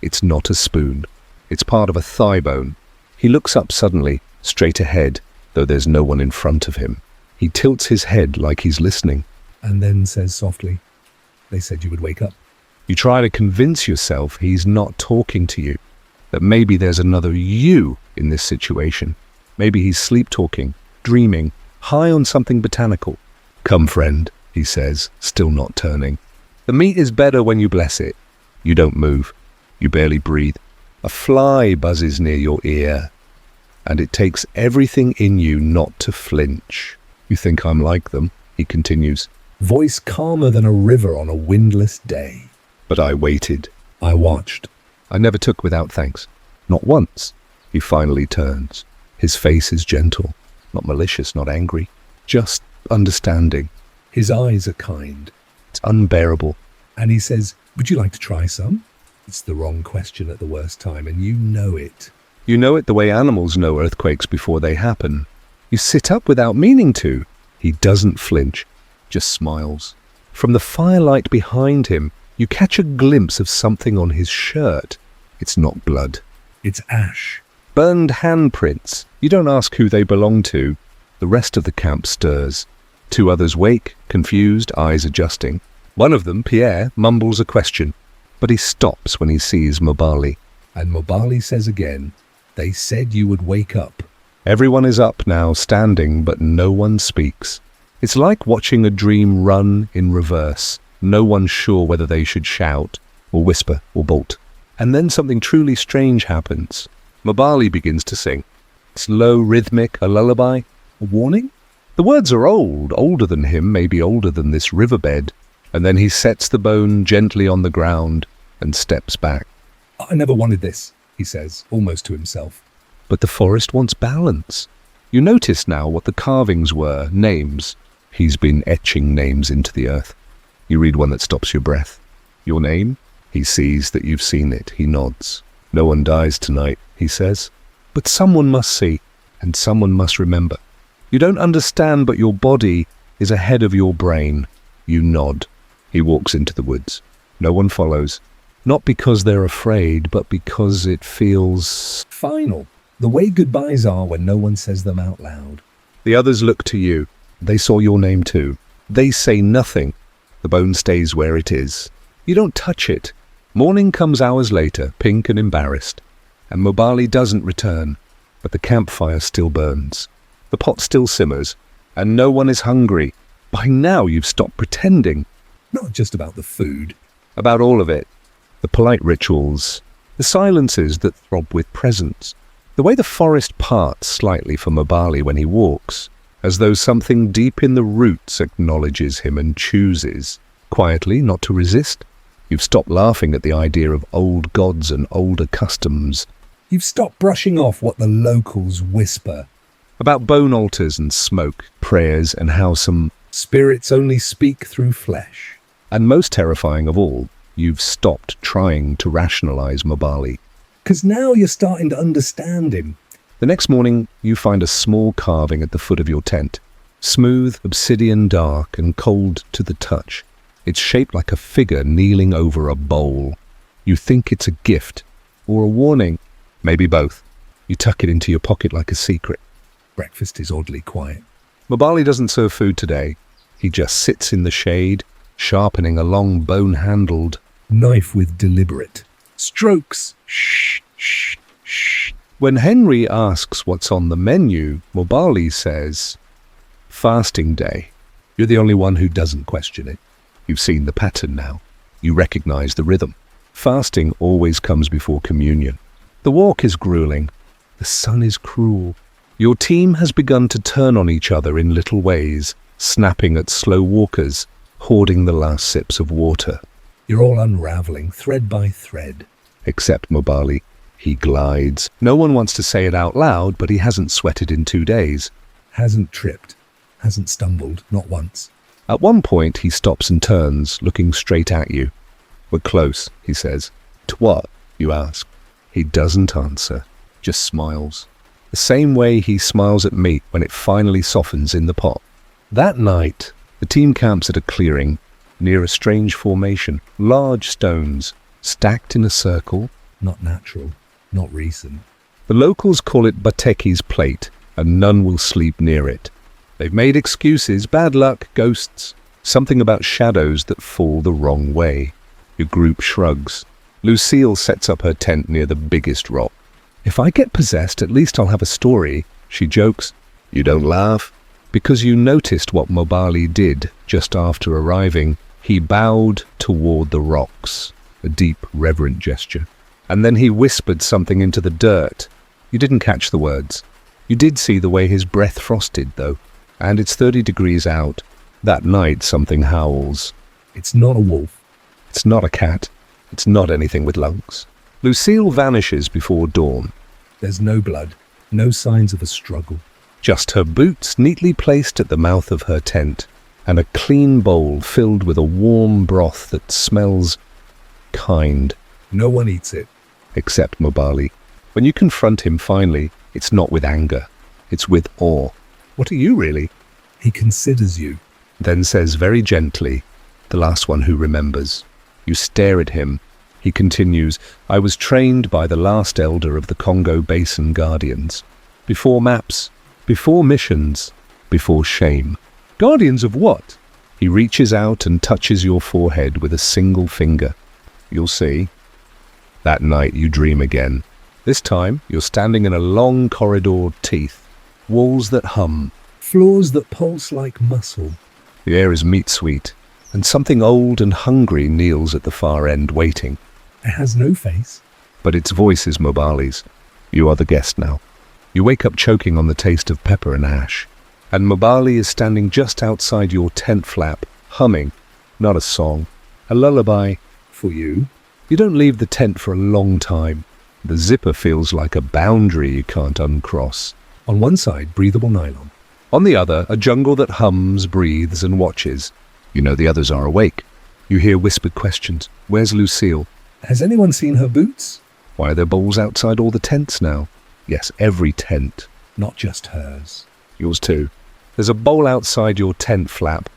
It's not a spoon. It's part of a thigh bone. He looks up suddenly, straight ahead, though there's no one in front of him. He tilts his head like he's listening. And then says softly, "They said you would wake up." You try to convince yourself he's not talking to you, that maybe there's another you in this situation. Maybe he's sleep-talking, dreaming, high on something botanical. "Come, friend," he says, still not turning. "The meat is better when you bless it." You don't move. You barely breathe. A fly buzzes near your ear, and it takes everything in you not to flinch. "You think I'm like them," he continues. Voice calmer than a river on a windless day. "But I waited. I watched. I never took without thanks. Not once." He finally turns. His face is gentle, not malicious, not angry, just understanding. His eyes are kind. It's unbearable. And he says, "Would you like to try some?" It's the wrong question at the worst time, and you know it. You know it the way animals know earthquakes before they happen. You sit up without meaning to. He doesn't flinch, just smiles. From the firelight behind him, you catch a glimpse of something on his shirt. It's not blood. It's ash. Burned handprints. You don't ask who they belong to. The rest of the camp stirs. 2 others wake, confused, eyes adjusting. One of them, Pierre, mumbles a question, but he stops when he sees Mobali. And Mobali says again, they said you would wake up. Everyone is up now, standing, but no one speaks. It's like watching a dream run in reverse. No one's sure whether they should shout, or whisper, or bolt. And then something truly strange happens. Mobali begins to sing. It's low, rhythmic, a lullaby, a warning? The words are old, older than him, maybe older than this riverbed. And then he sets the bone gently on the ground and steps back. I never wanted this, he says, almost to himself. But the forest wants balance. You notice now what the carvings were, names. He's been etching names into the earth. You read one that stops your breath. Your name? He sees that you've seen it. He nods. No one dies tonight, he says. But someone must see, and someone must remember. You don't understand, but your body is ahead of your brain. You nod. He walks into the woods. No one follows. Not because they're afraid, but because it feels final. The way goodbyes are when no one says them out loud. The others look to you. They saw your name too. They say nothing. The bone stays where it is. You don't touch it. Morning comes hours later, pink and embarrassed. And Mobali doesn't return, but the campfire still burns. The pot still simmers, and no one is hungry. By now you've stopped pretending. Not just about the food. About all of it. The polite rituals, the silences that throb with presence, the way the forest parts slightly for Mobali when he walks, as though something deep in the roots acknowledges him and chooses, quietly, not to resist. You've stopped laughing at the idea of old gods and older customs. You've stopped brushing off what the locals whisper. About bone altars and smoke, prayers, and how some spirits only speak through flesh. And most terrifying of all, you've stopped trying to rationalize Mobali. 'Cause now you're starting to understand him. The next morning, you find a small carving at the foot of your tent. Smooth, obsidian dark, and cold to the touch. It's shaped like a figure kneeling over a bowl. You think it's a gift, or a warning, maybe both. You tuck it into your pocket like a secret. Breakfast is oddly quiet. Mobali doesn't serve food today. He just sits in the shade, sharpening a long bone-handled knife with deliberate strokes. Shh, shh, shh. When Henry asks what's on the menu, Mobali says, fasting day. You're the only one who doesn't question it. You've seen the pattern now. You recognize the rhythm. Fasting always comes before communion. The walk is grueling. The sun is cruel. Your team has begun to turn on each other in little ways, snapping at slow walkers, hoarding the last sips of water. You're all unraveling, thread by thread. Except Mobali. He glides. No one wants to say it out loud, but he hasn't sweated in 2 days. Hasn't tripped. Hasn't stumbled, not once. At one point, he stops and turns, looking straight at you. We're close, he says. To what? You ask. He doesn't answer, just smiles. The same way he smiles at meat when it finally softens in the pot. That night, the team camps at a clearing, near a strange formation. Large stones, stacked in a circle. Not natural, not recent. The locals call it Bateki's plate, and none will sleep near it. They've made excuses, bad luck, ghosts, something about shadows that fall the wrong way. Your group shrugs. Lucille sets up her tent near the biggest rock. If I get possessed, at least I'll have a story, she jokes. You don't laugh? Because you noticed what Mobali did just after arriving. He bowed toward the rocks, a deep, reverent gesture. And then he whispered something into the dirt. You didn't catch the words. You did see the way his breath frosted, though. And it's 30 degrees out. That night something howls. It's not a wolf. It's not a cat. It's not anything with lungs. Lucille vanishes before dawn. There's no blood, no signs of a struggle. Just her boots neatly placed at the mouth of her tent, and a clean bowl filled with a warm broth that smells kind. No one eats it. Except Mobali. When you confront him finally, it's not with anger. It's with awe. What are you really? He considers you. Then says very gently, the last one who remembers. You stare at him. He continues, I was trained by the last elder of the Congo Basin Guardians. Before maps, before missions, before shame. Guardians of what? He reaches out and touches your forehead with a single finger. You'll see. That night you dream again. This time you're standing in a long corridor of teeth, walls that hum, Floors that pulse like muscle. the air is meat-sweet, and something old and hungry kneels at the far end waiting. It has no face. But its voice is Mobali's. You are the guest now. You wake up choking on the taste of pepper and ash, and Mobali is standing just outside your tent flap, humming, not a song, a lullaby. For you. You don't leave the tent for a long time. The zipper feels like a boundary you can't uncross. On one side, breathable nylon. On the other, a jungle that hums, breathes, and watches. You know the others are awake. You hear whispered questions. Where's Lucille? Has anyone seen her boots? Why are there bowls outside all the tents now? Yes, every tent. Not just hers. Yours too. There's a bowl outside your tent flap.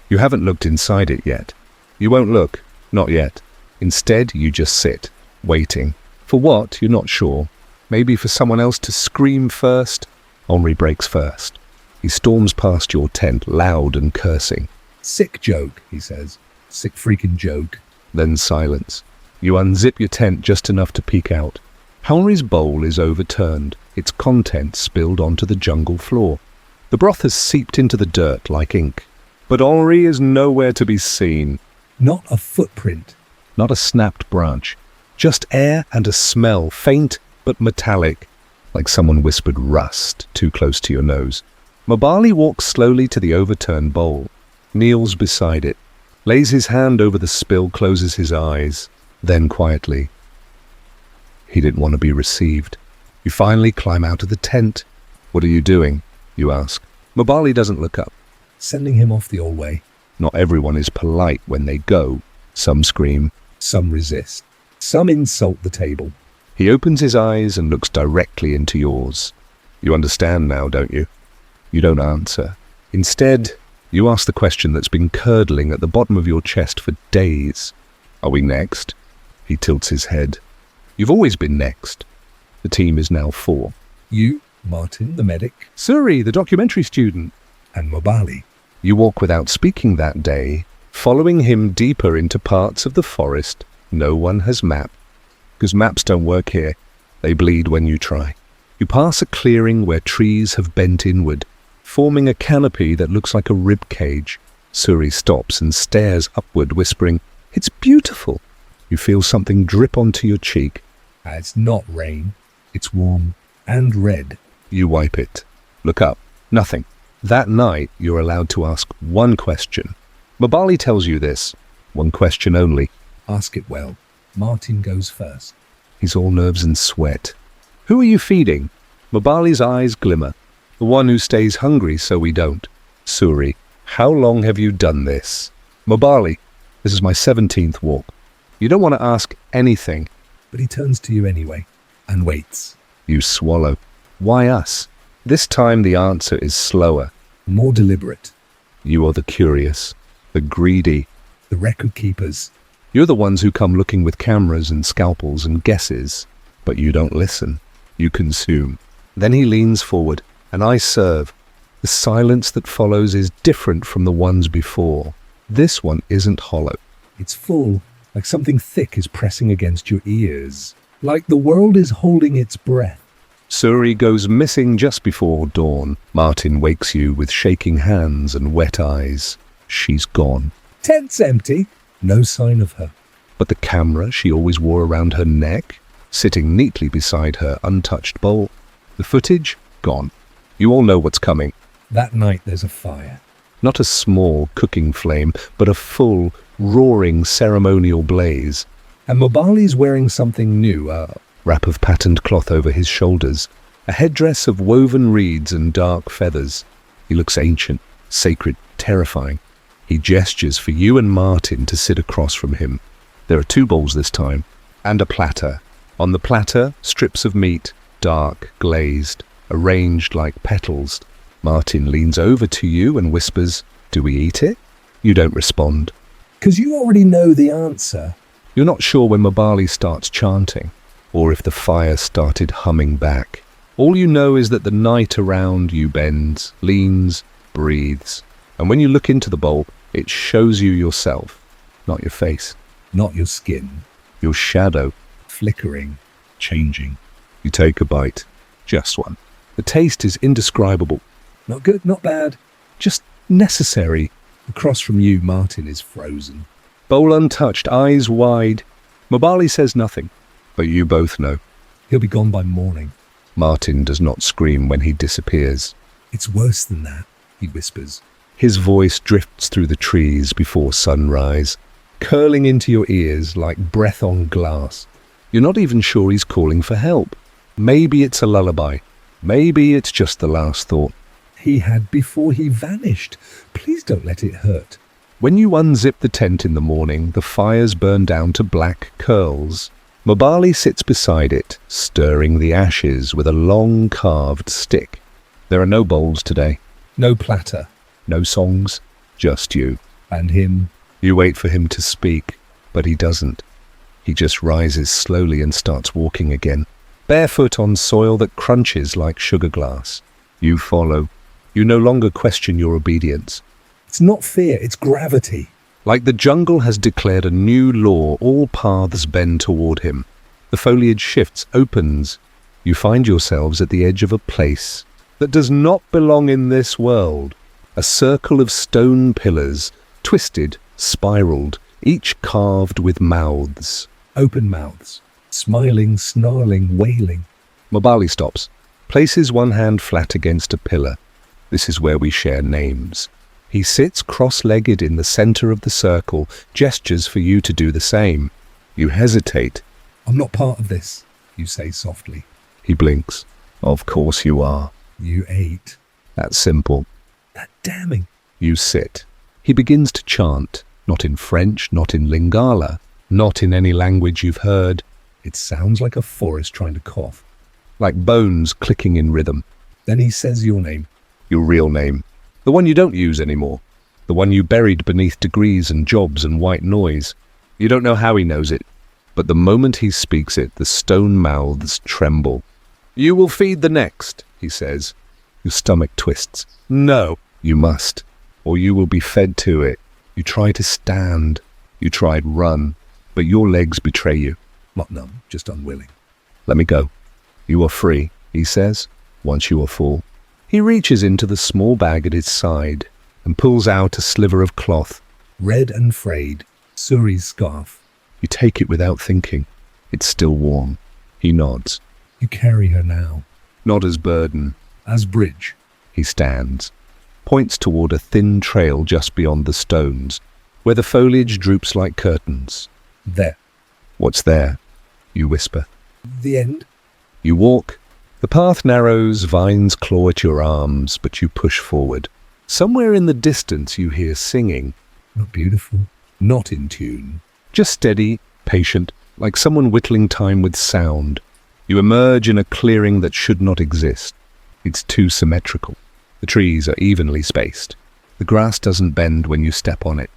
You haven't looked inside it yet. You won't look. Not yet. Instead, you just sit, waiting. For what, you're not sure. Maybe for someone else to scream first. Henri breaks first. He storms past your tent, loud and cursing. Sick joke, he says. Sick freaking joke. Then silence. You unzip your tent just enough to peek out. Henri's bowl is overturned, its contents spilled onto the jungle floor. The broth has seeped into the dirt like ink. But Henri is nowhere to be seen. Not a footprint. Not a snapped branch. Just air and a smell, faint but metallic, like someone whispered rust too close to your nose. Mobali walks slowly to the overturned bowl, kneels beside it, lays his hand over the spill, closes his eyes, then quietly. He didn't want to be received. You finally climb out of the tent. What are you doing? You ask. Mobali doesn't look up. Sending him off the old way. Not everyone is polite when they go. Some scream. Some resist. Some insult the table. He opens his eyes and looks directly into yours. You understand now, don't you? You don't answer. Instead, you ask the question that's been curdling at the bottom of your chest for days. Are we next? He tilts his head. You've always been next. The team is now 4. You, Martin, the medic, Suri, the documentary student. and Mobali. You walk without speaking that day, following him deeper into parts of the forest no one has mapped. Because maps don't work here. They bleed when you try. You pass a clearing where trees have bent inward, forming a canopy that looks like a rib cage. Suri stops and stares upward, whispering, "It's beautiful." You feel something drip onto your cheek. It's not rain. It's warm and red. You wipe it. Look up. Nothing. That night, you're allowed to ask one question. Mobali tells you this. One question only. Ask it well. Martin goes first. He's all nerves and sweat. Who are you feeding? Mobali's eyes glimmer. The one who stays hungry so we don't. Suri, how long have you done this? Mobali, this is my 17th walk. You don't want to ask anything. But he turns to you anyway and waits. You swallow. Why us? This time the answer is slower. More deliberate. You are the curious, the greedy. The record keepers. You're the ones who come looking with cameras and scalpels and guesses. But you don't listen. You consume. Then he leans forward, and I serve. The silence that follows is different from the ones before. This one isn't hollow. It's full, like something thick is pressing against your ears. Like the world is holding its breath. Suri goes missing just before dawn. Martin wakes you with shaking hands and wet eyes. She's gone. Tent's empty. No sign of her. But the camera she always wore around her neck, sitting neatly beside her untouched bowl. The footage, gone. You all know what's coming. That night there's a fire. Not a small cooking flame, but a full, roaring ceremonial blaze. And Mobali's wearing something new, a Wrap of patterned cloth over his shoulders, a headdress of woven reeds and dark feathers. He looks ancient, sacred, terrifying. He gestures for you and Martin to sit across from him. There are 2 bowls this time, and a platter. On the platter, strips of meat, dark, glazed, arranged like petals. Martin leans over to you and whispers, "Do we eat it?" You don't respond. 'Cause you already know the answer. You're not sure when Mobali starts chanting, or if the fire started humming back. All you know is that the night around you bends, leans, breathes. And when you look into the bowl, It shows you yourself, not your face. Not your skin. Your shadow. Flickering. Changing. You take a bite. Just one. The taste is indescribable. Not good, not bad. Just necessary. Across from you, Martin is frozen. Bowl untouched, eyes wide. Mobali says nothing, but you both know. He'll be gone by morning. Martin does not scream when he disappears. It's worse than that, he whispers. His voice drifts through the trees before sunrise, curling into your ears like breath on glass. You're not even sure he's calling for help. Maybe it's a lullaby. Maybe it's just the last thought he had before he vanished. Please don't let it hurt. When you unzip the tent in the morning, the fires burn down to black curls. Mobali sits beside it, stirring the ashes with a long carved stick. There are no bowls today. No platter. No songs. Just you. And him. You wait for him to speak, but he doesn't. He just rises slowly and starts walking again, barefoot on soil that crunches like sugar glass. You follow. You no longer question your obedience. It's not fear, it's gravity. Like the jungle has declared a new law, all paths bend toward him. The foliage shifts, opens. You find yourselves at the edge of a place that does not belong in this world. A circle of stone pillars, twisted, spiraled, each carved with mouths. Open mouths. Smiling, snarling, wailing. Mobali stops, places one hand flat against a pillar. This is where we share names. He sits cross-legged in the center of the circle, gestures for you to do the same. You hesitate. I'm not part of this, you say softly. He blinks. Of course you are. You ate. That's simple. That damning. You sit. He begins to chant, not in French, not in Lingala, not in any language you've heard. It sounds like a forest trying to cough. Like bones clicking in rhythm. Then he says your name. Your real name. The one you don't use anymore. The one you buried beneath degrees and jobs and white noise. You don't know how he knows it, but the moment he speaks it, the stone mouths tremble. You will feed the next, he says. Your stomach twists. No, you must, or you will be fed to it. You try to stand. You try to run, but your legs betray you. Not numb, just unwilling. Let me go. You are free, he says, once you are full. He reaches into the small bag at his side and pulls out a sliver of cloth. Red and frayed, Suri's scarf. You take it without thinking. It's still warm. He nods. You carry her now. Not as burden. As bridge. He stands, points toward a thin trail just beyond the stones, where the foliage droops like curtains. There. What's there? You whisper. The end. You walk. The path narrows, vines claw at your arms, but you push forward. Somewhere in the distance you hear singing. Not beautiful. Not in tune. Just steady, patient, like someone whittling time with sound. You emerge in a clearing that should not exist. It's too symmetrical. The trees are evenly spaced. The grass doesn't bend when you step on it.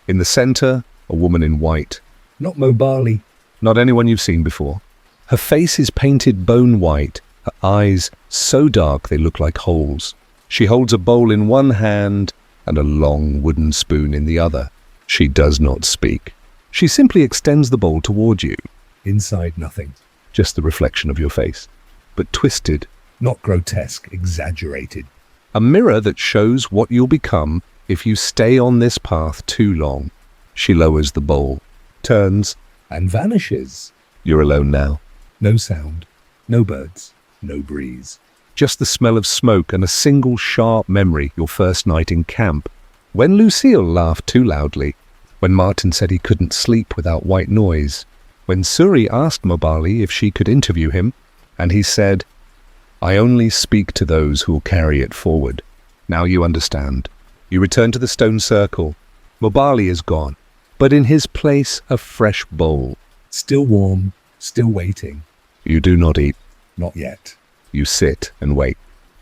In the center, a woman in white. Not Mobali. Not anyone you've seen before. Her face is painted bone white, her eyes so dark they look like holes. She holds a bowl in one hand and a long wooden spoon in the other. She does not speak. She simply extends the bowl toward you. Inside nothing. Just the reflection of your face. But twisted. Not grotesque, exaggerated. A mirror that shows what you'll become if you stay on this path too long. She lowers the bowl, turns, and vanishes. You're alone now. No sound, no birds, no breeze. Just the smell of smoke and a single sharp memory, your first night in camp. When Lucille laughed too loudly. When Martin said he couldn't sleep without white noise. When Suri asked Mobali if she could interview him, and he said, I only speak to those who'll carry it forward. Now you understand. You return to the stone circle. Mobali is gone, but in his place a fresh bowl. Still warm, still waiting. You do not eat. Not yet. You sit and wait,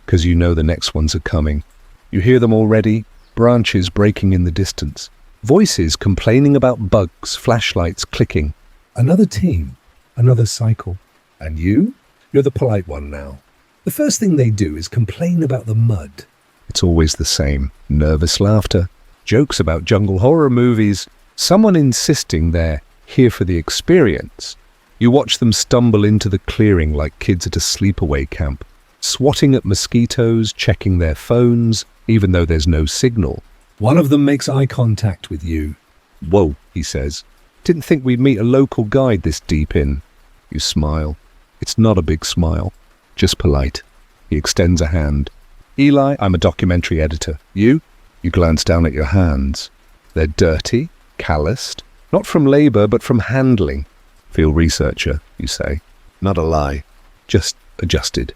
because you know the next ones are coming. You hear them already, branches breaking in the distance. Voices complaining about bugs, flashlights clicking. Another team, another cycle. And you? You're the polite one now. The first thing they do is complain about the mud. It's always the same. Nervous laughter, jokes about jungle horror movies, someone insisting they're here for the experience. You watch them stumble into the clearing like kids at a sleepaway camp, swatting at mosquitoes, checking their phones, even though there's no signal. One of them makes eye contact with you. "Whoa," he says. "Didn't think we'd meet a local guide this deep in." You smile. It's not a big smile, just polite. He extends a hand. "Eli, I'm a documentary editor. You?" You glance down at your hands. They're dirty, calloused, not from labor, but from handling. "Field researcher," you say. Not a lie, just adjusted.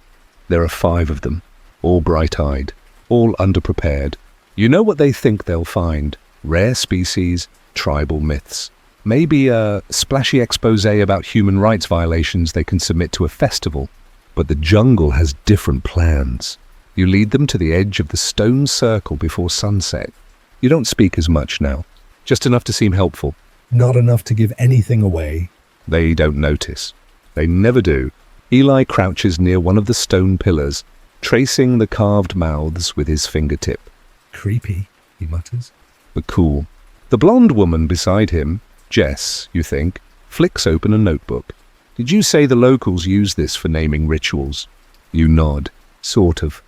There are 5 of them, all bright-eyed, all underprepared. You know what they think they'll find: rare species, tribal myths. Maybe a splashy expose about human rights violations they can submit to a festival. But the jungle has different plans. You lead them to the edge of the stone circle before sunset. You don't speak as much now, just enough to seem helpful. Not enough to give anything away. They don't notice. They never do. Eli crouches near one of the stone pillars, tracing the carved mouths with his fingertip. Creepy, he mutters. But cool. The blonde woman beside him, Jess, you think, flicks open a notebook. "Did you say the locals use this for naming rituals?" You nod. Sort of.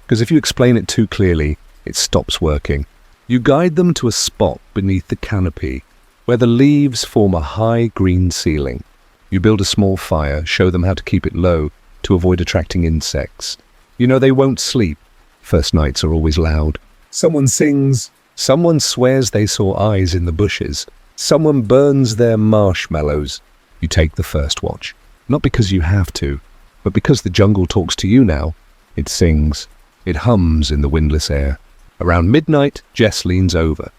Because if you explain it too clearly, it stops working. You guide them to a spot beneath the canopy, where the leaves form a high green ceiling. You build a small fire, show them how to keep it low to avoid attracting insects. You know they won't sleep. First nights are always loud. Someone sings. Someone swears they saw eyes in the bushes. Someone burns their marshmallows. You take the first watch. Not because you have to, but because the jungle talks to you now. It sings. It hums in the windless air. Around midnight, Jess leans over.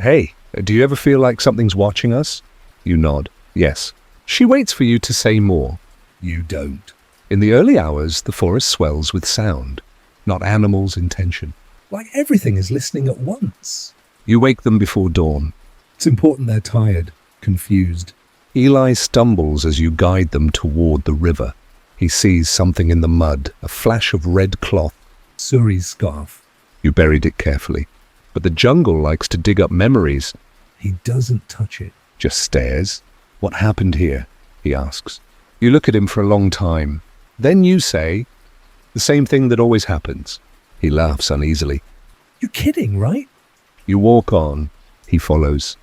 "Hey, do you ever feel like something's watching us?" You nod. Yes. She waits for you to say more. You don't. In the early hours, the forest swells with sound, not animals in tension. Like everything is listening at once. You wake them before dawn. It's important they're tired, confused. Eli stumbles as you guide them toward the river. He sees something in the mud, a flash of red cloth. Suri's scarf. You buried it carefully. But the jungle likes to dig up memories. He doesn't touch it. Just stares. "What happened here?" he asks. You look at him for a long time. Then you say, "The same thing that always happens." He laughs uneasily. You're kidding, right? You walk on. He follows.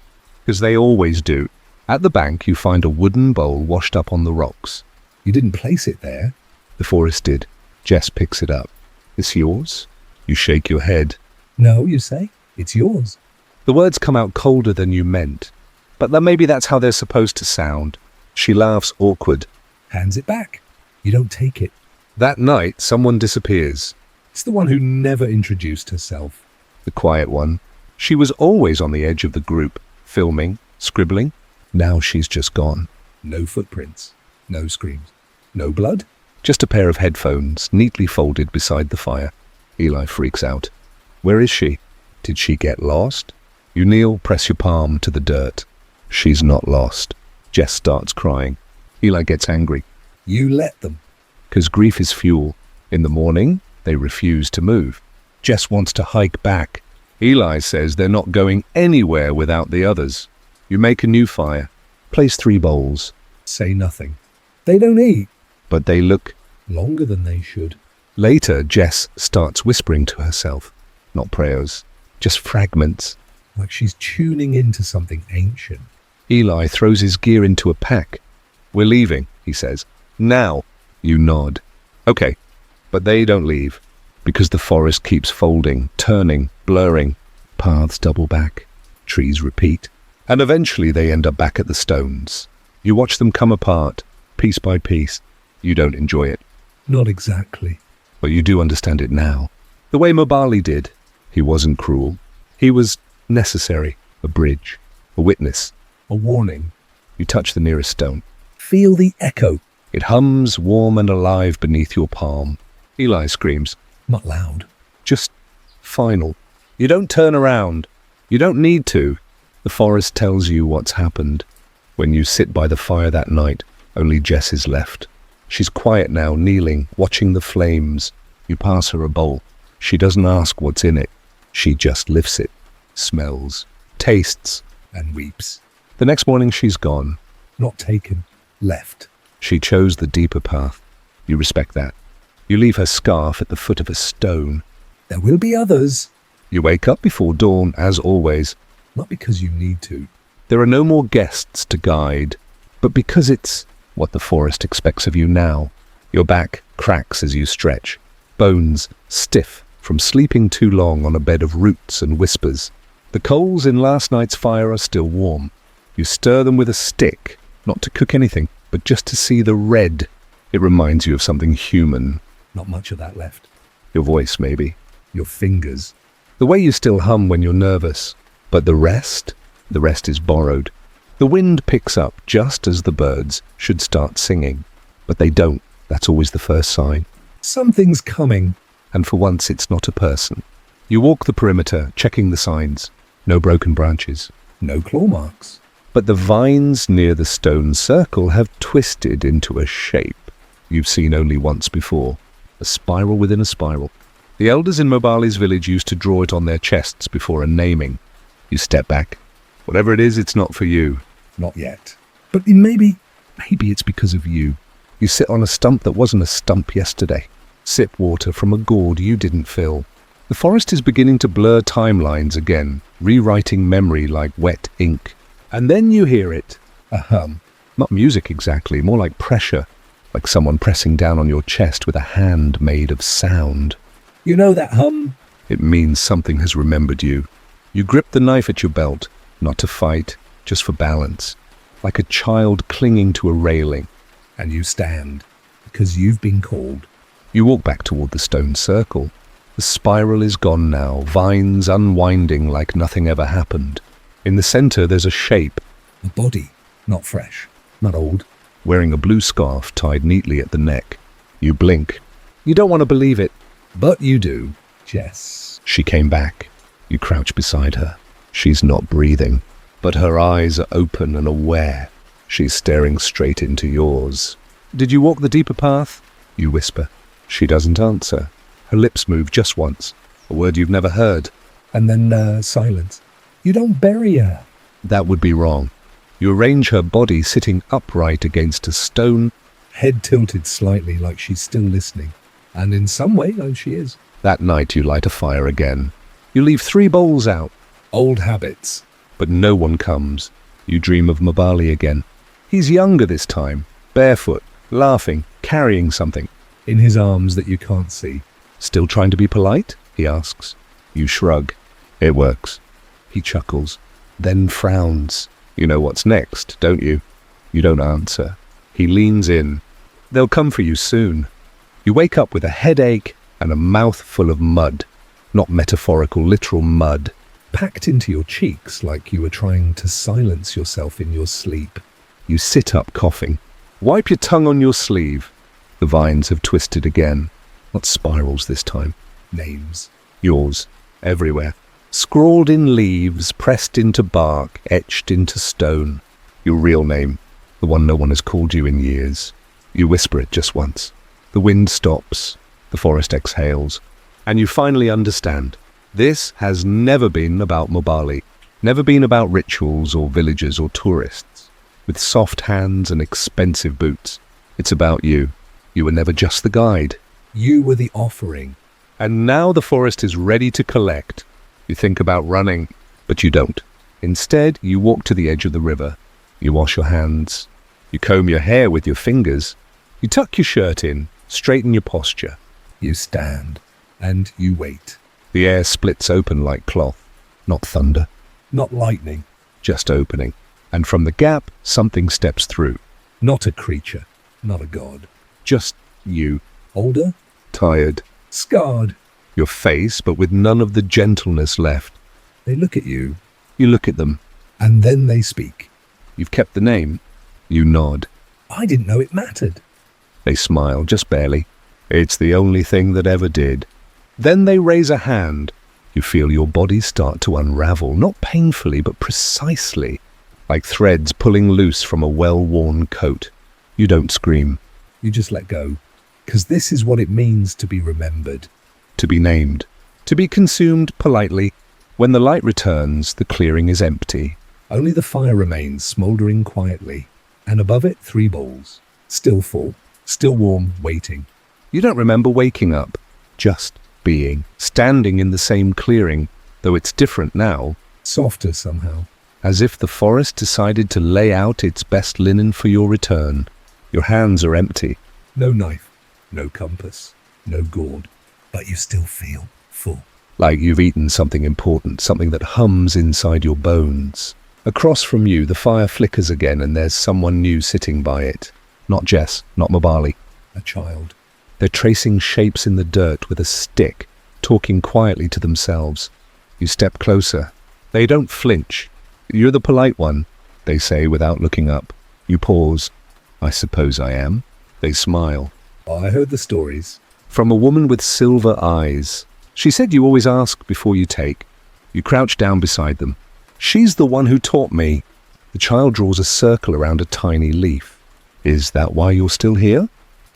Because they always do. At the bank, you find a wooden bowl washed up on the rocks. You didn't place it there. The forest did. Jess picks it up. "It's yours?" You shake your head. No, you say. It's yours. The words come out colder than you meant. But then maybe that's how they're supposed to sound. She laughs awkward. Hands it back. You don't take it. That night, someone disappears. It's the one who never introduced herself. The quiet one. She was always on the edge of the group, filming, scribbling. Now she's just gone. No footprints. No screams. No blood. Just a pair of headphones, neatly folded beside the fire. Eli freaks out. Where is she? Did she get lost? You kneel, press your palm to the dirt. She's not lost. Jess starts crying. Eli gets angry. You let them. 'Cause grief is fuel. In the morning, they refuse to move. Jess wants to hike back. Eli says they're not going anywhere without the others. You make a new fire. Place 3 bowls. Say nothing. They don't eat. But they look Longer than they should. Later, Jess starts whispering to herself. Not prayers, just fragments. Like she's tuning into something ancient. Eli throws his gear into a pack. "We're leaving," he says. "Now." You nod. Okay, but they don't leave. Because the forest keeps folding, turning, blurring. Paths double back. Trees repeat. And eventually they end up back at the stones. You watch them come apart, piece by piece. You don't enjoy it. Not exactly. But you do understand it now. The way Mobali did. He wasn't cruel. He was necessary. A bridge. A witness. A warning. You touch the nearest stone. Feel the echo. It hums warm and alive beneath your palm. Eli screams. Not loud. Just final. You don't turn around. You don't need to. The forest tells you what's happened. When you sit by the fire that night, only Jess is left. She's quiet now, kneeling, watching the flames. You pass her a bowl. She doesn't ask what's in it. She just lifts it. smells, tastes. And weeps. The next morning she's gone. Not taken. Left. She chose the deeper path. You respect that. You leave her scarf at the foot of a stone. There will be others. You wake up before dawn, as always. Not because you need to. There are no more guests to guide, but because it's what the forest expects of you now. Your back cracks as you stretch, bones stiff from sleeping too long on a bed of roots and whispers. The coals in last night's fire are still warm. You stir them with a stick, not to cook anything, but just to see the red. It reminds you of something human. Not much of that left. Your voice, maybe. Your fingers. The way you still hum when you're nervous. But the rest is borrowed. The wind picks up just as the birds should start singing. But they don't. That's always the first sign. Something's coming. And for once it's not a person. You walk the perimeter, checking the signs. No broken branches. No claw marks. But the vines near the stone circle have twisted into a shape you've seen only once before. A spiral within a spiral. The elders in Mobali's village used to draw it on their chests before a naming. You step back. Whatever it is, it's not for you. Not yet. But maybe it's because of you. You sit on a stump that wasn't a stump yesterday. Sip water from a gourd you didn't fill. The forest is beginning to blur timelines again, rewriting memory like wet ink. And then you hear it. A hum. Not music exactly, more like pressure. Like someone pressing down on your chest with a hand made of sound. You know that hum? It means something has remembered you. You grip the knife at your belt, not to fight, just for balance. Like a child clinging to a railing. And you stand, because you've been called. You walk back toward the stone circle. The spiral is gone now, vines unwinding like nothing ever happened. In the center there's a shape. A body, not fresh, not old. Wearing a blue scarf tied neatly at the neck. You blink. You don't want to believe it. But you do. Jess. She came back. You crouch beside her. She's not breathing, but her eyes are open and aware. She's staring straight into yours. Did you walk the deeper path? You whisper. She doesn't answer. Her lips move just once, a word you've never heard. And then silence. You don't bury her. That would be wrong. You arrange her body sitting upright against a stone. Head tilted slightly like she's still listening. And in some way, she is. That night you light a fire again. You leave 3 bowls out. Old habits. But no one comes. You dream of Mobali again. He's younger this time, barefoot, laughing, carrying something. In his arms that you can't see. Still trying to be polite? He asks. You shrug. It works. He chuckles, then frowns. You know what's next, don't you? You don't answer. He leans in. They'll come for you soon. You wake up with a headache and a mouth full of mud. Not metaphorical, literal mud. Packed into your cheeks like you were trying to silence yourself in your sleep. You sit up coughing. Wipe your tongue on your sleeve. The vines have twisted again. Not spirals this time. Names. Yours. Everywhere. Scrawled in leaves, pressed into bark, etched into stone. Your real name. The one no one has called you in years. You whisper it just once. The wind stops. The forest exhales. And you finally understand. This has never been about Mobali. Never been about rituals or villagers or tourists. With soft hands and expensive boots. It's about you. You were never just the guide. You were the offering. And now the forest is ready to collect. You think about running, but you don't. Instead, you walk to the edge of the river. You wash your hands. You comb your hair with your fingers. You tuck your shirt in, straighten your posture. You stand, and you wait. The air splits open like cloth. Not thunder. Not lightning. Just opening. And from the gap, something steps through. Not a creature. Not a god. Just you. Older? Tired. Scarred. Your face, but with none of the gentleness left. They look at you. You look at them. And then they speak. You've kept the name. You nod. I didn't know it mattered. They smile, just barely. It's the only thing that ever did. Then they raise a hand. You feel your body start to unravel, not painfully, but precisely, like threads pulling loose from a well-worn coat. You don't scream. You just let go. 'Cause this is what it means to be remembered. To be named. To be consumed politely. When the light returns, the clearing is empty. Only the fire remains, smouldering quietly, and above it 3 bowls, still full, still warm, waiting. You don't remember waking up, just being, standing in the same clearing, though it's different now, Softer somehow. as if the forest decided to lay out its best linen for your return. Your hands are empty. No knife, no compass, no gourd, but you still feel full. Like you've eaten something important, something that hums inside your bones. Across from you, the fire flickers again and there's someone new sitting by it. Not Jess, not Mabali. A child. They're tracing shapes in the dirt with a stick, talking quietly to themselves. You step closer. They don't flinch. You're the polite one, they say without looking up. You pause. I suppose I am. They smile. I heard the stories. From a woman with silver eyes. She said you always ask before you take. You crouch down beside them. She's the one who taught me. The child draws a circle around a tiny leaf. Is that why you're still here?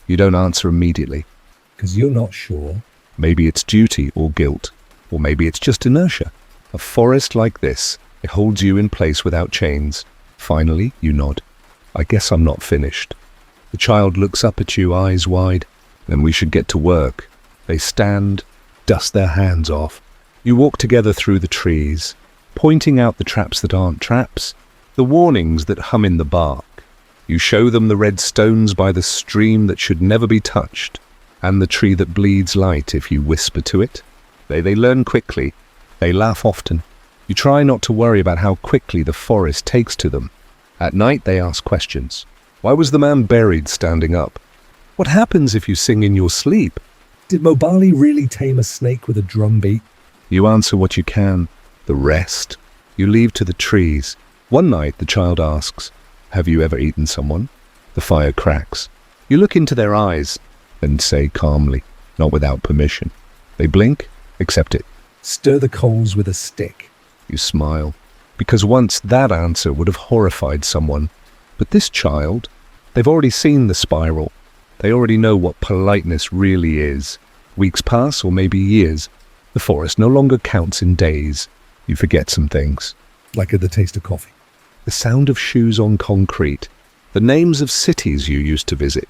You don't answer immediately. 'Cause you're not sure. Maybe it's duty or guilt, or maybe it's just inertia. A forest like this, it holds you in place without chains. Finally, you nod. I guess I'm not finished. The child looks up at you, eyes wide. Then we should get to work. They stand, dust their hands off. You walk together through the trees, pointing out the traps that aren't traps, the warnings that hum in the bark. You show them the red stones by the stream that should never be touched, and the tree that bleeds light if you whisper to it. They learn quickly. They laugh often. You try not to worry about how quickly the forest takes to them. At night they ask questions. Why was the man buried standing up? What happens if you sing in your sleep? Did Mobali really tame a snake with a drum beat? You answer what you can. The rest, you leave to the trees. One night the child asks, have you ever eaten someone? The fire cracks. You look into their eyes and say calmly, not without permission. They blink, accept it. Stir the coals with a stick. You smile, because once that answer would have horrified someone. But this child, they've already seen the spiral. They already know what politeness really is. Weeks pass, or maybe years. The forest no longer counts in days. You forget some things. Like at the taste of coffee. The sound of shoes on concrete. The names of cities you used to visit.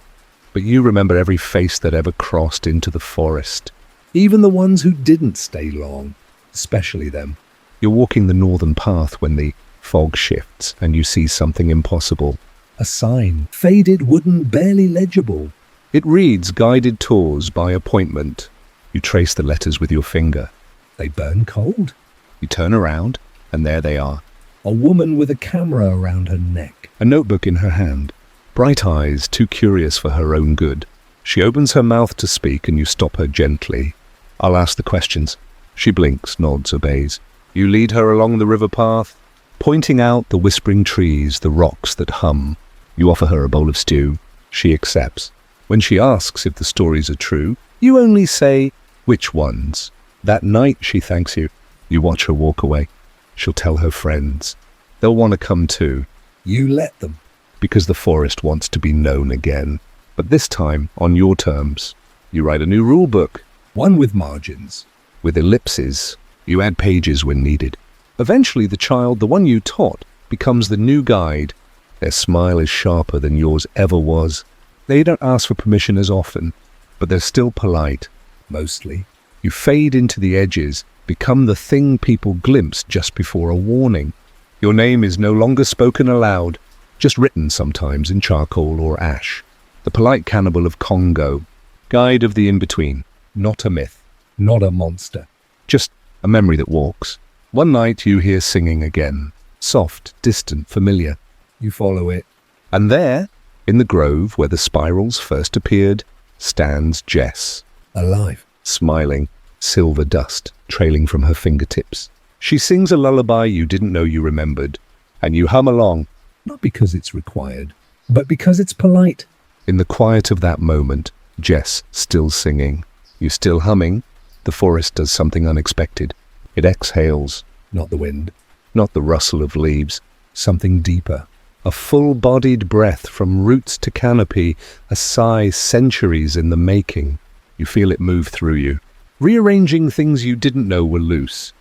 But you remember every face that ever crossed into the forest. Even the ones who didn't stay long. Especially them. You're walking the northern path when the fog shifts and you see something impossible. A sign. Faded wooden, barely legible. It reads guided tours by appointment. You trace the letters with your finger. They burn cold. You turn around and there they are. A woman with a camera around her neck. A notebook in her hand. Bright eyes, too curious for her own good. She opens her mouth to speak and you stop her gently. I'll ask the questions. She blinks, nods, obeys. You lead her along the river path, pointing out the whispering trees, the rocks that hum. You offer her a bowl of stew. She accepts. When she asks if the stories are true, you only say, which ones? That night she thanks you. You watch her walk away. She'll tell her friends. They'll want to come too. You let them. Because the forest wants to be known again. But this time, on your terms. You write a new rule book. One with margins. With ellipses. You add pages when needed. Eventually the child, the one you taught, becomes the new guide. Their smile is sharper than yours ever was. They don't ask for permission as often, but they're still polite. Mostly. You fade into the edges, become the thing people glimpse just before a warning. Your name is no longer spoken aloud, just written sometimes in charcoal or ash. The polite cannibal of Congo, guide of the in-between, not a myth, Not a monster. just a memory that walks. One night you hear singing again, soft, distant, familiar. You follow it. And there, in the grove where the spirals first appeared, stands Jess, Alive. smiling, silver dust trailing from her fingertips. She sings a lullaby you didn't know you remembered, and you hum along. Not because it's required, but because it's polite. In the quiet of that moment, Jess still singing, you still humming, the forest does something unexpected. It exhales, Not the wind. not the rustle of leaves, Something deeper. a full-bodied breath from roots to canopy, a sigh centuries in the making. You feel it move through you, rearranging things you didn't know were loose,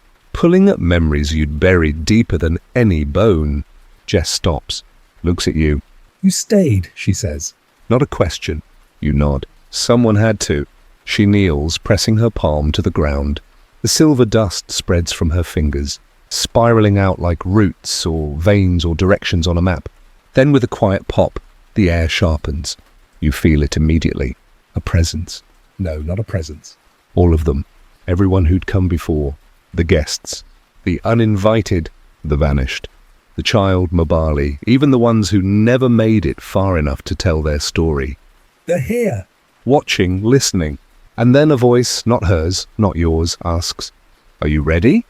pulling at memories you'd buried deeper than any bone. Jess stops, looks at you. You stayed, she says. Not a question. You nod. Someone had to. She kneels, pressing her palm to the ground. The silver dust spreads from her fingers, spiraling out like roots or veins or directions on a map. Then with a quiet pop, the air sharpens. You feel it immediately. A presence. No, not a presence. All of them. Everyone who'd come before. The guests. The uninvited. The vanished. The child, Mobali. Even the ones who never made it far enough to tell their story. They're here. Watching, listening. And then a voice, not hers, not yours, asks, "Are you ready?"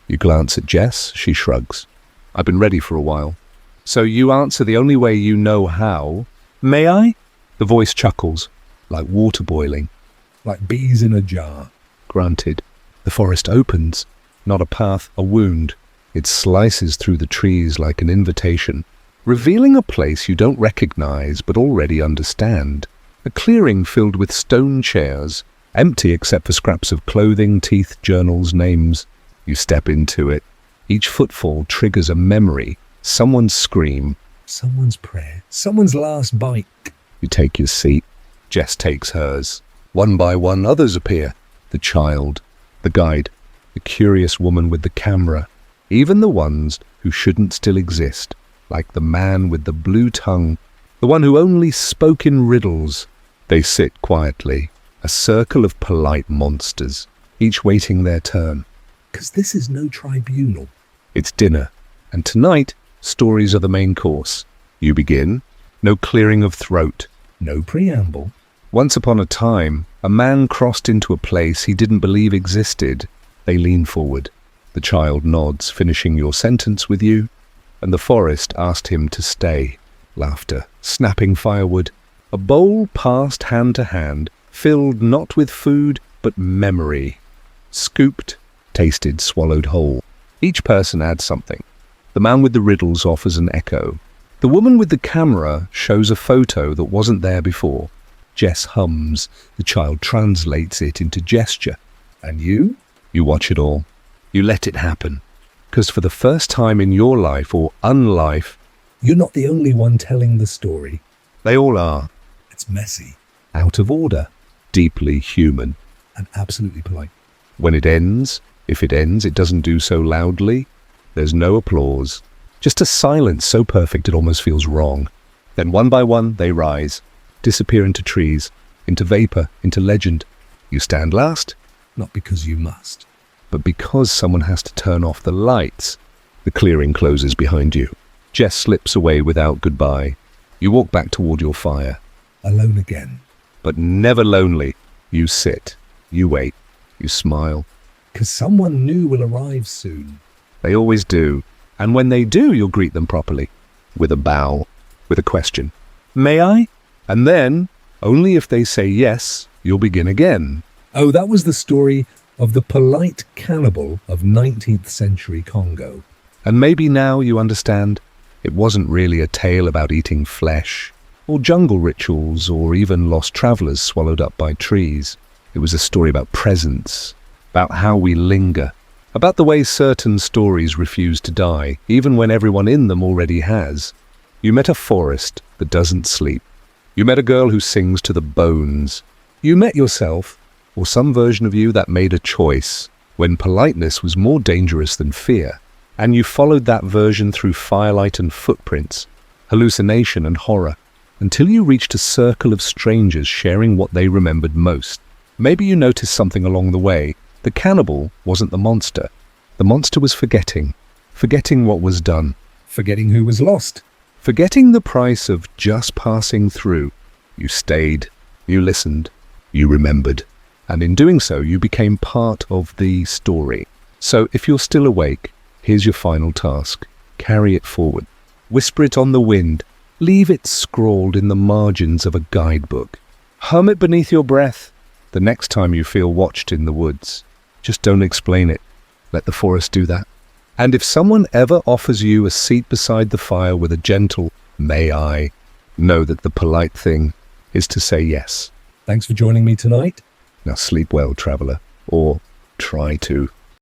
You glance at Jess. She shrugs. "I've been ready for a while." "So you answer the only way you know how." "May I?" The voice chuckles, like water boiling. Like bees in a jar. Granted. The forest opens. Not a path, a wound. It slices through the trees like an invitation, revealing a place you don't recognize but already understand. A clearing filled with stone chairs, empty except for scraps of clothing, teeth, journals, names. You step into it. Each footfall triggers a memory, someone's scream. Someone's prayer. Someone's last bite. You take your seat. Jess takes hers. One by one, others appear. The child, the guide, the curious woman with the camera, even the ones who shouldn't still exist, like the man with the blue tongue, the one who only spoke in riddles. They sit quietly, a circle of polite monsters, each waiting their turn. 'Cause this is no tribunal. It's dinner, and tonight, stories are the main course. You begin. No clearing of throat. No preamble. Once upon a time, a man crossed into a place he didn't believe existed. They lean forward. The child nods, finishing your sentence with you, and the forest asked him to stay. Laughter, snapping firewood. A bowl passed hand to hand, filled not with food, but memory. Scooped, tasted, swallowed whole. Each person adds something. The man with the riddles offers an echo. The woman with the camera shows a photo that wasn't there before. Jess hums. The child translates it into gesture. And you? You watch it all. You let it happen. 'Cause for the first time in your life or unlife, you're not the only one telling the story. They all are. It's messy. Out of order. Deeply human. And absolutely polite. When it ends, if it ends, it doesn't do so loudly. There's no applause. Just a silence so perfect it almost feels wrong. Then one by one, they rise. Disappear into trees, into vapor, into legend. You stand last. Not because you must. But because someone has to turn off the lights. The clearing closes behind you. Jess slips away without goodbye. You walk back toward your fire. Alone again. But never lonely. You sit. You wait. You smile. 'Cause someone new will arrive soon. They always do. And when they do, you'll greet them properly. With a bow. With a question. "May I?" And then, only if they say yes, you'll begin again. Oh, that was the story of the polite cannibal of 19th century Congo. And maybe now you understand, it wasn't really a tale about eating flesh, or jungle rituals, or even lost travelers swallowed up by trees. It was a story about presence, about how we linger, about the way certain stories refuse to die, even when everyone in them already has. You met a forest that doesn't sleep. You met a girl who sings to the bones. You met yourself, or some version of you that made a choice, when politeness was more dangerous than fear, and you followed that version through firelight and footprints, hallucination and horror, until you reached a circle of strangers sharing what they remembered most. Maybe you noticed something along the way. The cannibal wasn't the monster. The monster was forgetting what was done, Forgetting who was lost. forgetting the price of just passing through. You stayed, you listened, you remembered. And in doing so, you became part of the story. So if you're still awake, here's your final task. Carry it forward. Whisper it on the wind. Leave it scrawled in the margins of a guidebook. Hum it beneath your breath the next time you feel watched in the woods. Just don't explain it. Let the forest do that. And if someone ever offers you a seat beside the fire with a gentle, "May I?" know that the polite thing is to say yes. Thanks for joining me tonight. Now sleep well, traveler. Or try to.